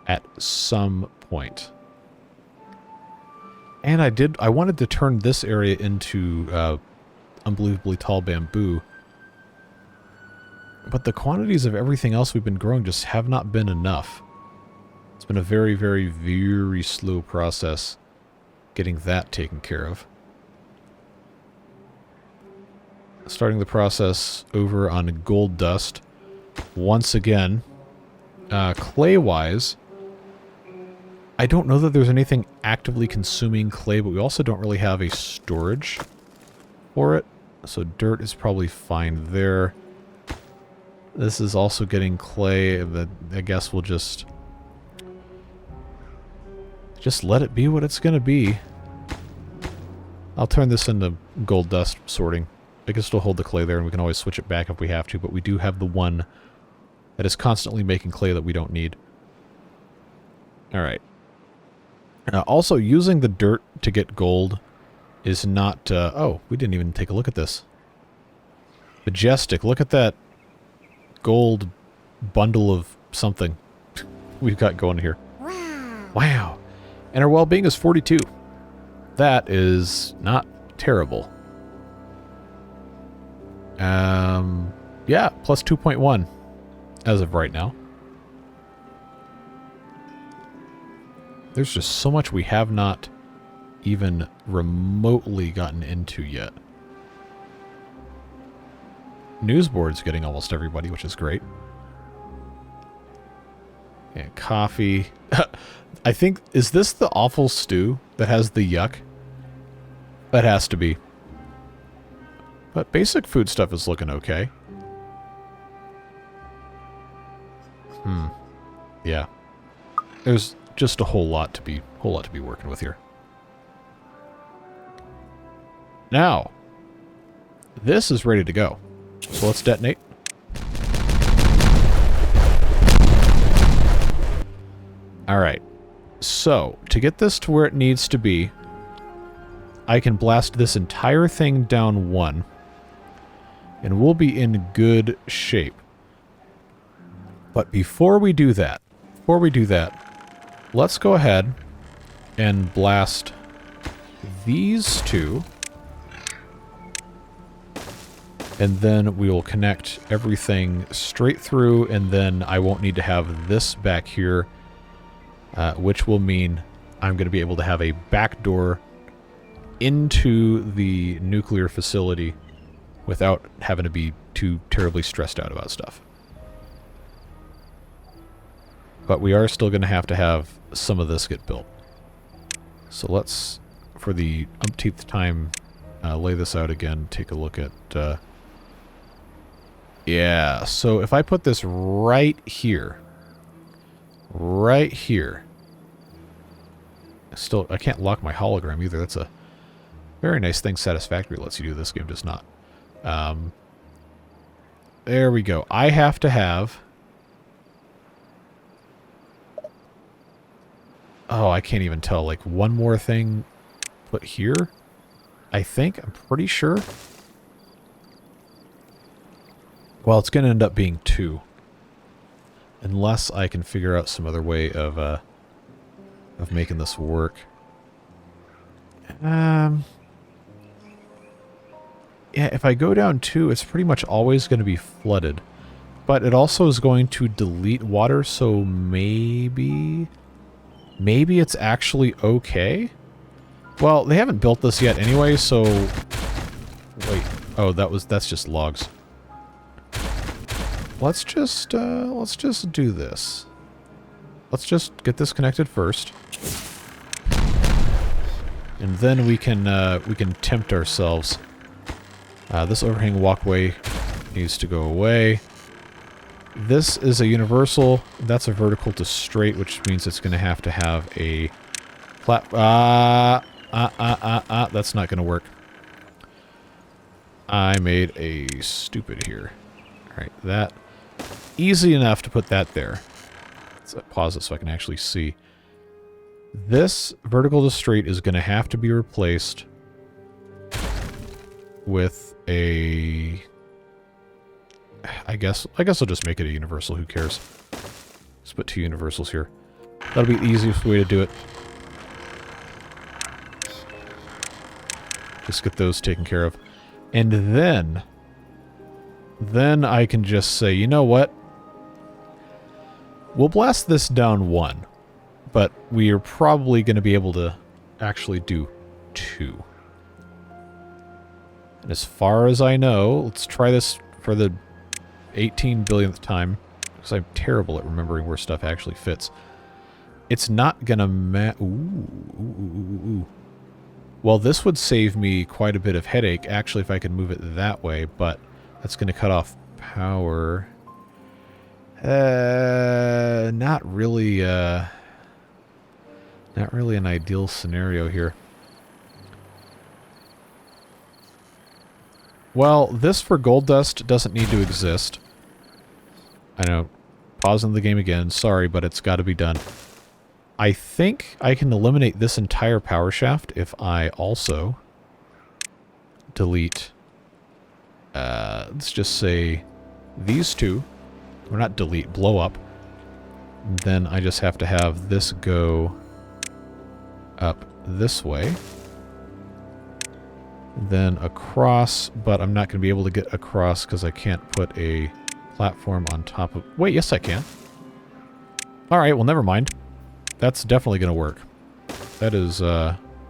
at some point. And I wanted to turn this area into unbelievably tall bamboo. But the quantities of everything else we've been growing just have not been enough. It's been a very, very, very slow process getting that taken care of. Starting the process over on gold dust. Once again, clay-wise, I don't know that there's anything actively consuming clay, but we also don't really have a storage for it. So dirt is probably fine there. This is also getting clay, but I guess we'll just let it be what it's going to be. I'll turn this into gold dust sorting. I can still hold the clay there, and we can always switch it back if we have to, but we do have the one that is constantly making clay that we don't need. Alright. Also, using the dirt to get gold is not... oh, we didn't even take a look at this. Majestic. Look at that gold bundle of something we've got going here. Wow. Wow. And our well-being is 42. That is not terrible. Yeah, plus 2.1 as of right now. There's just so much we have not even remotely gotten into yet. Newsboard's getting almost everybody, which is great. And coffee. I think, is this the awful stew that has the yuck? That has to be. But basic food stuff is looking okay. Yeah. There's just a whole lot to be working with here. Now, this is ready to go. So let's detonate. Alright. So, to get this to where it needs to be, I can blast this entire thing down one, and we'll be in good shape. But before we do that, let's go ahead and blast these two. And then we will connect everything straight through, and then I won't need to have this back here, which will mean I'm going to be able to have a back door into the nuclear facility without having to be too terribly stressed out about stuff. But we are still going to have some of this get built. So let's, for the umpteenth time, lay this out again, take a look at... yeah, so if I put this right here, still, I can't lock my hologram either. That's a very nice thing Satisfactory lets you do. This game does not. There we go. I have to have... oh, I can't even tell. Like, one more thing put here, I think. I'm pretty sure. Well, it's going to end up being 2. Unless I can figure out some other way of making this work. Yeah, if I go down 2, it's pretty much always going to be flooded. But it also is going to delete water, so maybe it's actually okay? Well, they haven't built this yet anyway, so... wait. Oh, that's just logs. Let's just do this. Let's just get this connected first. And then we can tempt ourselves This overhang walkway needs to go away. This is a universal. That's a vertical to straight, which means it's going to have a that's not going to work. I made a stupid here. Alright, that. Easy enough to put that there. Let's pause it so I can actually see. This vertical to straight is going to have to be replaced with a... I guess I'll just make it a universal. Who cares? Let's put 2 universals here. That'll be the easiest way to do it. Just get those taken care of. And then I can just say, you know what? We'll blast this down 1. But we are probably going to be able to actually do 2. And as far as I know, let's try this for the 18 billionth time, because I'm terrible at remembering where stuff actually fits. It's not gonna ooh. Well, this would save me quite a bit of headache, actually, if I could move it that way, but that's gonna cut off power. Not really an ideal scenario here. Well, this for gold dust doesn't need to exist. I know. Pausing the game again. Sorry, but it's got to be done. I think I can eliminate this entire power shaft if I also delete, let's just say these 2. Or not delete, blow up. And then I just have to have this go up this way. Then across, but I'm not going to be able to get across because I can't put a platform on top of... Wait, yes I can. Alright, well never mind. That's definitely going to work. That is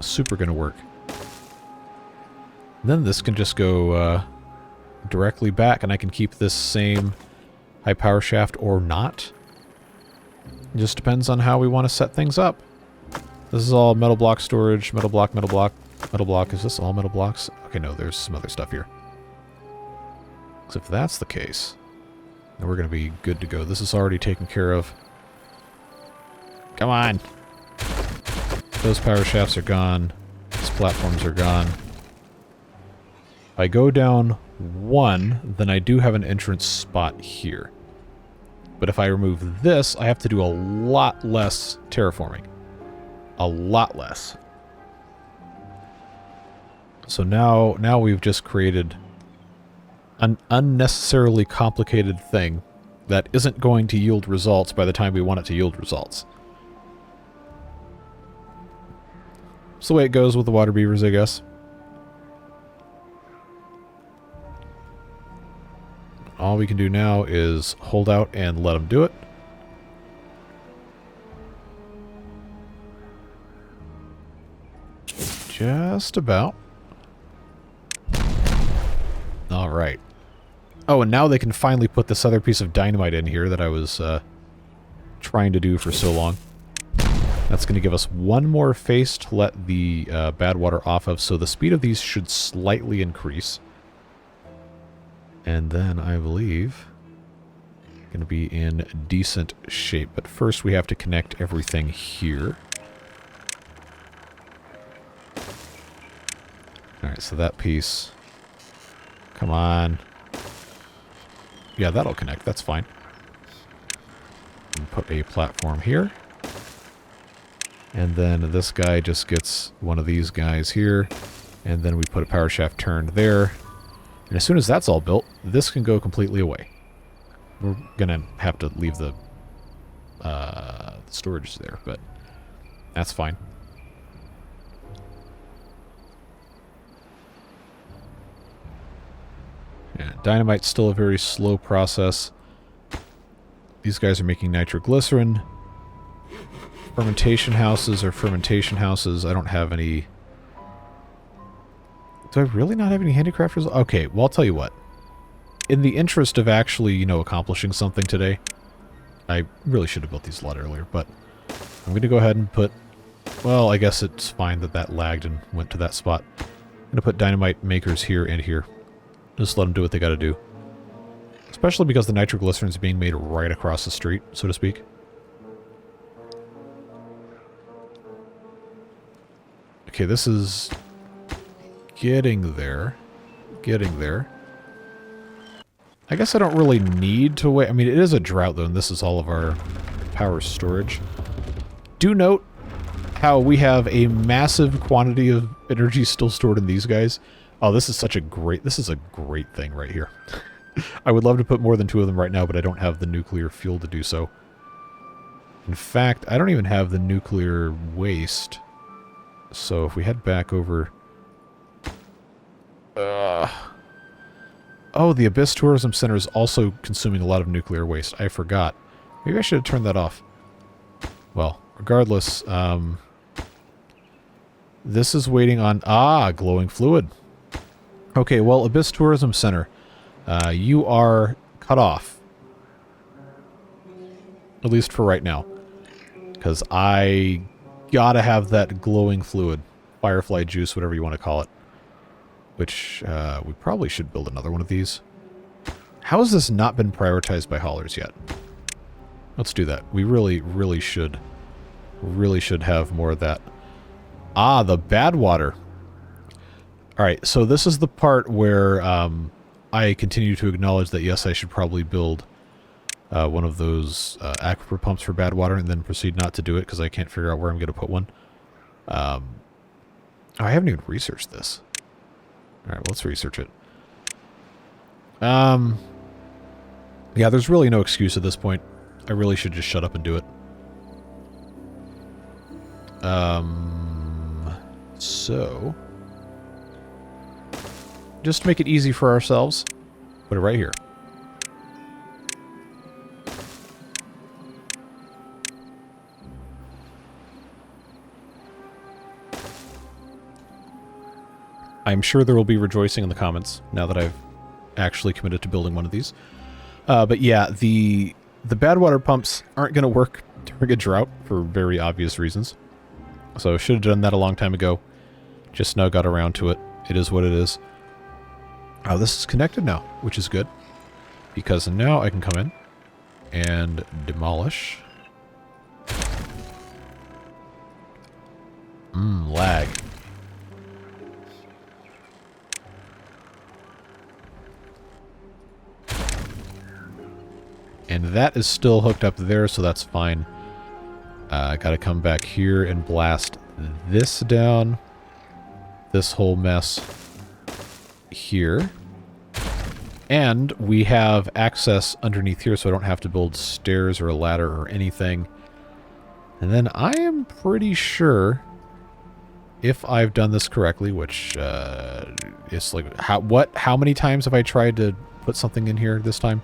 super going to work. Then this can just go directly back, and I can keep this same high power shaft or not. It just depends on how we want to set things up. This is all metal block storage, metal block, metal block. Metal block, is this all metal blocks? Okay, no, there's some other stuff here. So if that's the case, then we're going to be good to go. This is already taken care of. Come on! Those power shafts are gone. These platforms are gone. If I go down 1, then I do have an entrance spot here. But if I remove this, I have to do a lot less terraforming. A lot less. So now we've just created an unnecessarily complicated thing that isn't going to yield results by the time we want it to yield results. It's the way it goes with the water beavers, I guess. All we can do now is hold out and let them do it. Just about. Alright. Oh, and now they can finally put this other piece of dynamite in here that I was trying to do for so long. That's going to give us 1 more face to let the bad water off of, so the speed of these should slightly increase. And then, I believe, going to be in decent shape. But first we have to connect everything here. Alright, so that piece... Come on. Yeah, that'll connect. That's fine. And put a platform here. And then this guy just gets one of these guys here. And then we put a power shaft turned there. And as soon as that's all built, this can go completely away. We're going to have to leave the storage there, but that's fine. Yeah, dynamite's still a very slow process. These guys are making nitroglycerin. Fermentation houses are fermentation houses. I don't have any... Do I really not have any handicrafters? Okay, well, I'll tell you what. In the interest of actually, you know, accomplishing something today, I really should have built these a lot earlier, but I'm going to go ahead and put... Well, I guess it's fine that that lagged and went to that spot. I'm going to put dynamite makers here and here. Just let them do what they got to do. Especially because the nitroglycerin is being made right across the street, so to speak. Okay, this is getting there. Getting there. I guess I don't really need to wait. I mean, it is a drought, though, and this is all of our power storage. Do note how we have a massive quantity of energy still stored in these guys. Oh, this is such a great... This is a great thing right here. I would love to put more than 2 of them right now, but I don't have the nuclear fuel to do so. In fact, I don't even have the nuclear waste. So if we head back over... Oh, the Abyss Tourism Center is also consuming a lot of nuclear waste. I forgot. Maybe I should have turned that off. Well, regardless, this is waiting on... glowing fluid. Okay, well, Abyss Tourism Center, you are cut off. At least for right now. Because I gotta have that glowing fluid. Firefly juice, whatever you want to call it. Which, we probably should build another one of these. How has this not been prioritized by haulers yet? Let's do that. We really should have more of that. The bad water. Alright, so this is the part where I continue to acknowledge that, yes, I should probably build one of those aquifer pumps for bad water and then proceed not to do it because I can't figure out where I'm going to put one. I haven't even researched this. Alright, well, let's research it. Yeah, there's really no excuse at this point. I really should just shut up and do it. So... just to make it easy for ourselves, put it right here. I'm sure there will be rejoicing in the comments now that I've actually committed to building one of these. But yeah, the bad water pumps aren't going to work during a drought for very obvious reasons. So should have done that a long time ago. Just now got around to it. It is what it is. Oh, this is connected now, which is good. Because now I can come in and demolish. Lag. And that is still hooked up there, so that's fine. Gotta come back here and blast this down. This whole mess here. And we have access underneath here, so I don't have to build stairs or a ladder or anything. And then I am pretty sure, if I've done this correctly, which is like, how many times have I tried to put something in here this time?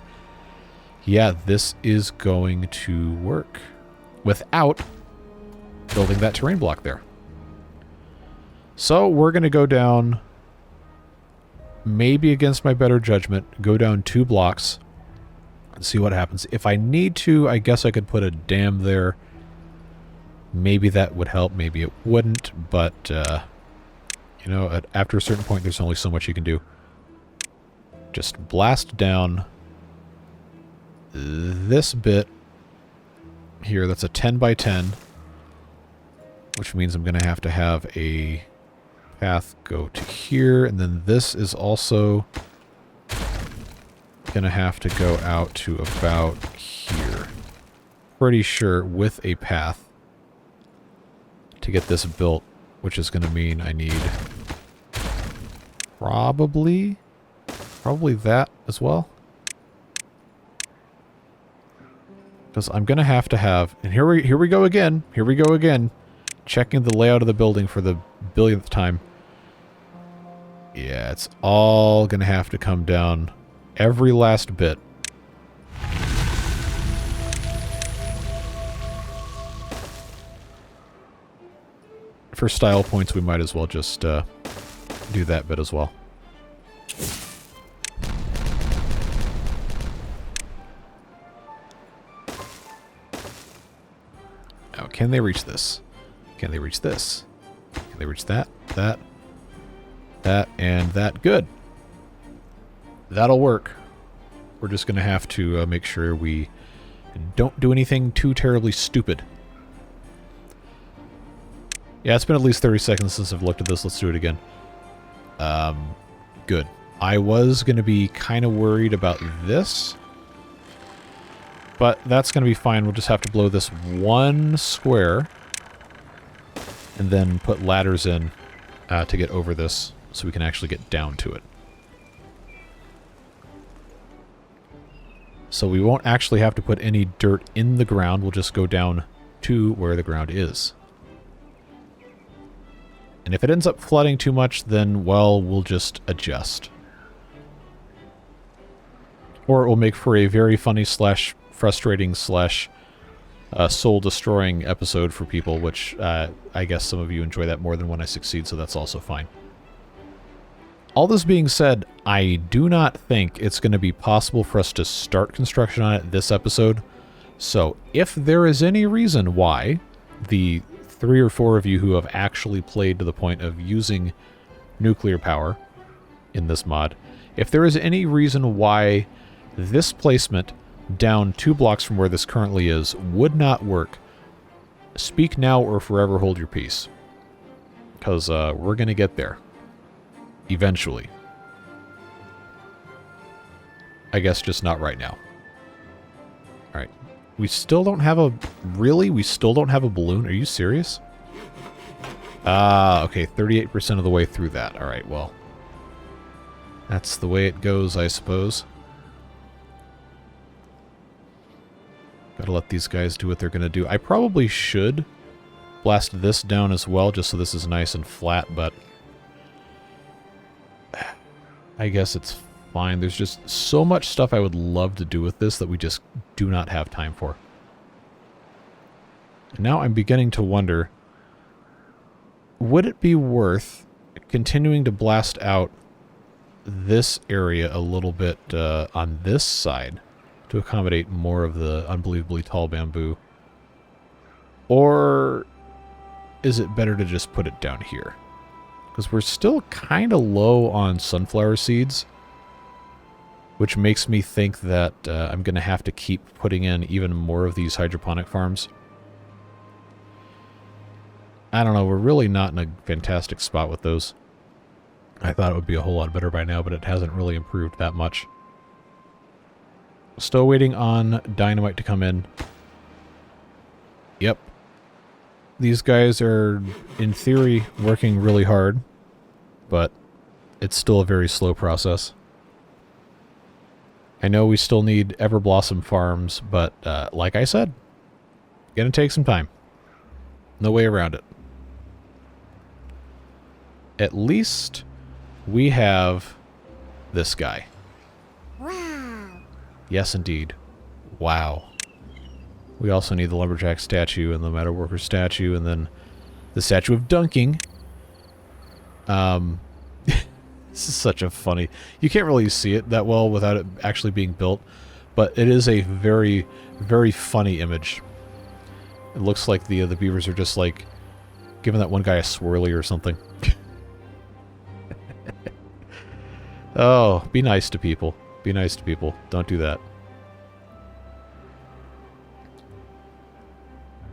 Yeah, this is going to work without building that terrain block there. So we're going to go down, maybe against my better judgment, go down 2 blocks and see what happens. If I need to, I guess I could put a dam there. Maybe that would help, maybe it wouldn't, but, you know, after a certain point, there's only so much you can do. Just blast down this bit here. That's a 10 by 10, which means I'm going to have a path go to here, and then this is also going to have to go out to about here. Pretty sure with a path to get this built, which is going to mean I need probably that as well. Because I'm going to have, and here we go again, checking the layout of the building for the billionth time. Yeah, it's all going to have to come down every last bit. For style points, we might as well just do that bit as well. Now, can they reach this? Can they reach this? Can they reach that, and that? Good. that'll work. We're just going to have to make sure we don't do anything too terribly stupid. Yeah, it's been at least 30 seconds since I've looked at this. Let's do it again. Good. I was going to be kind of worried about this, but that's going to be fine. We'll just have to blow this one square and then put ladders in to get over this so we can actually get down to it. So we won't actually have to put any dirt in the ground. We'll just go down to where the ground is. And if it ends up flooding too much, then, well, we'll just adjust. Or it will make for a very funny slash frustrating slash soul-destroying episode for people, which I guess some of you enjoy that more than when I succeed, so that's also fine. All this being said, I do not think it's going to be possible for us to start construction on it this episode. So if there is any reason why the 3 or 4 of you who have actually played to the point of using nuclear power in this mod, if there is any reason why this placement down 2 blocks from where this currently is would not work, speak now or forever hold your peace. Because we're going to get there. Eventually. I guess just not right now. Alright. We still don't have a... Really? We still don't have a balloon? Are you serious? Okay. 38% of the way through that. Alright, well. That's the way it goes, I suppose. Gotta let these guys do what they're gonna do. I probably should blast this down as well, just so this is nice and flat, but... I guess it's fine. There's just so much stuff I would love to do with this that we just do not have time for. And now I'm beginning to wonder, would it be worth continuing to blast out this area a little bit on this side to accommodate more of the unbelievably tall bamboo? Or is it better to just put it down here? Because we're still kind of low on sunflower seeds, which makes me think that I'm going to have to keep putting in even more of these hydroponic farms. I don't know, we're really not in a fantastic spot with those. I thought it would be a whole lot better by now, but it hasn't really improved that much. Still waiting on dynamite to come in. Yep. These guys are, in theory, working really hard, but it's still a very slow process. I know we still need Everblossom farms, but like I said, gonna take some time. No way around it. At least we have this guy. Wow. Yes, indeed. Wow. We also need the lumberjack statue and the metalworker statue, and then the statue of dunking. This is such a funny... You can't really see it that well without it actually being built, but it is a very, very funny image. It looks like the beavers are just like giving that one guy a swirly or something. Oh, be nice to people. Be nice to people. Don't do that.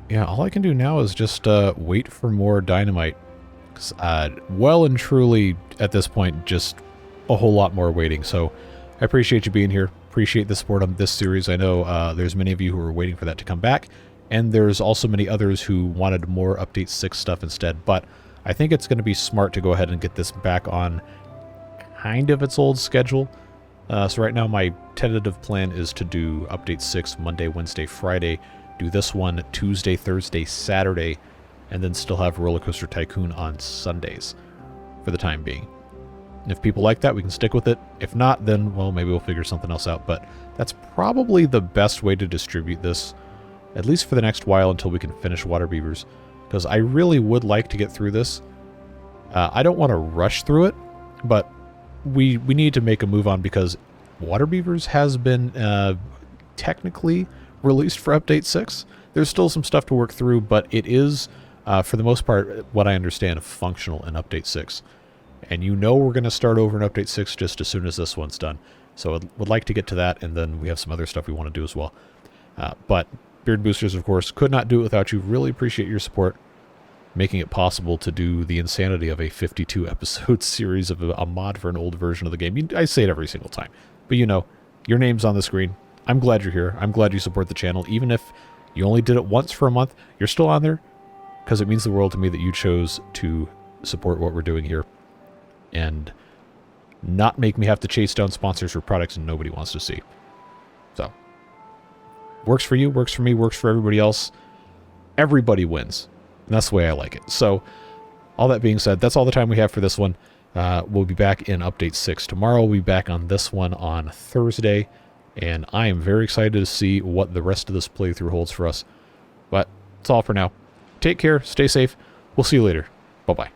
Yeah, all I can do now is just wait for more dynamite. 'Cause, well and truly, at this point, just a whole lot more waiting. So, I appreciate you being here. Appreciate the support on this series. I know there's many of you who are waiting for that to come back. And there's also many others who wanted more Update 6 stuff instead. But I think it's going to be smart to go ahead and get this back on kind of its old schedule. So right now my tentative plan is to do Update 6 Monday, Wednesday, Friday, do this one Tuesday, Thursday, Saturday, and then still have Roller Coaster Tycoon on Sundays for the time being. And if people like that, we can stick with it. If not, then, well, maybe we'll figure something else out. But that's probably the best way to distribute this, at least for the next while until we can finish Waterbeavers. Because I really would like to get through this. I don't want to rush through it, but we need to make a move on because Waterbeavers has been technically released for Update 6. There's still some stuff to work through, but it is, for the most part, what I understand, functional in Update 6. And you know we're going to start over in Update 6 just as soon as this one's done. So I would like to get to that, and then we have some other stuff we want to do as well. But Beard Boosters, of course, could not do it without you. Really appreciate your support, making it possible to do the insanity of a 52-episode series of a mod for an old version of the game. I say it every single time, but you know, your name's on the screen. I'm glad you're here. I'm glad you support the channel. Even if you only did it once for a month, you're still on there, because it means the world to me that you chose to support what we're doing here and not make me have to chase down sponsors for products nobody wants to see. So, works for you, works for me, works for everybody else. Everybody wins. And that's the way I like it. So, all that being said, that's all the time we have for this one. We'll be back in Update 6 tomorrow. We'll be back on this one on Thursday. And I am very excited to see what the rest of this playthrough holds for us. But that's all for now. Take care. Stay safe. We'll see you later. Bye-bye.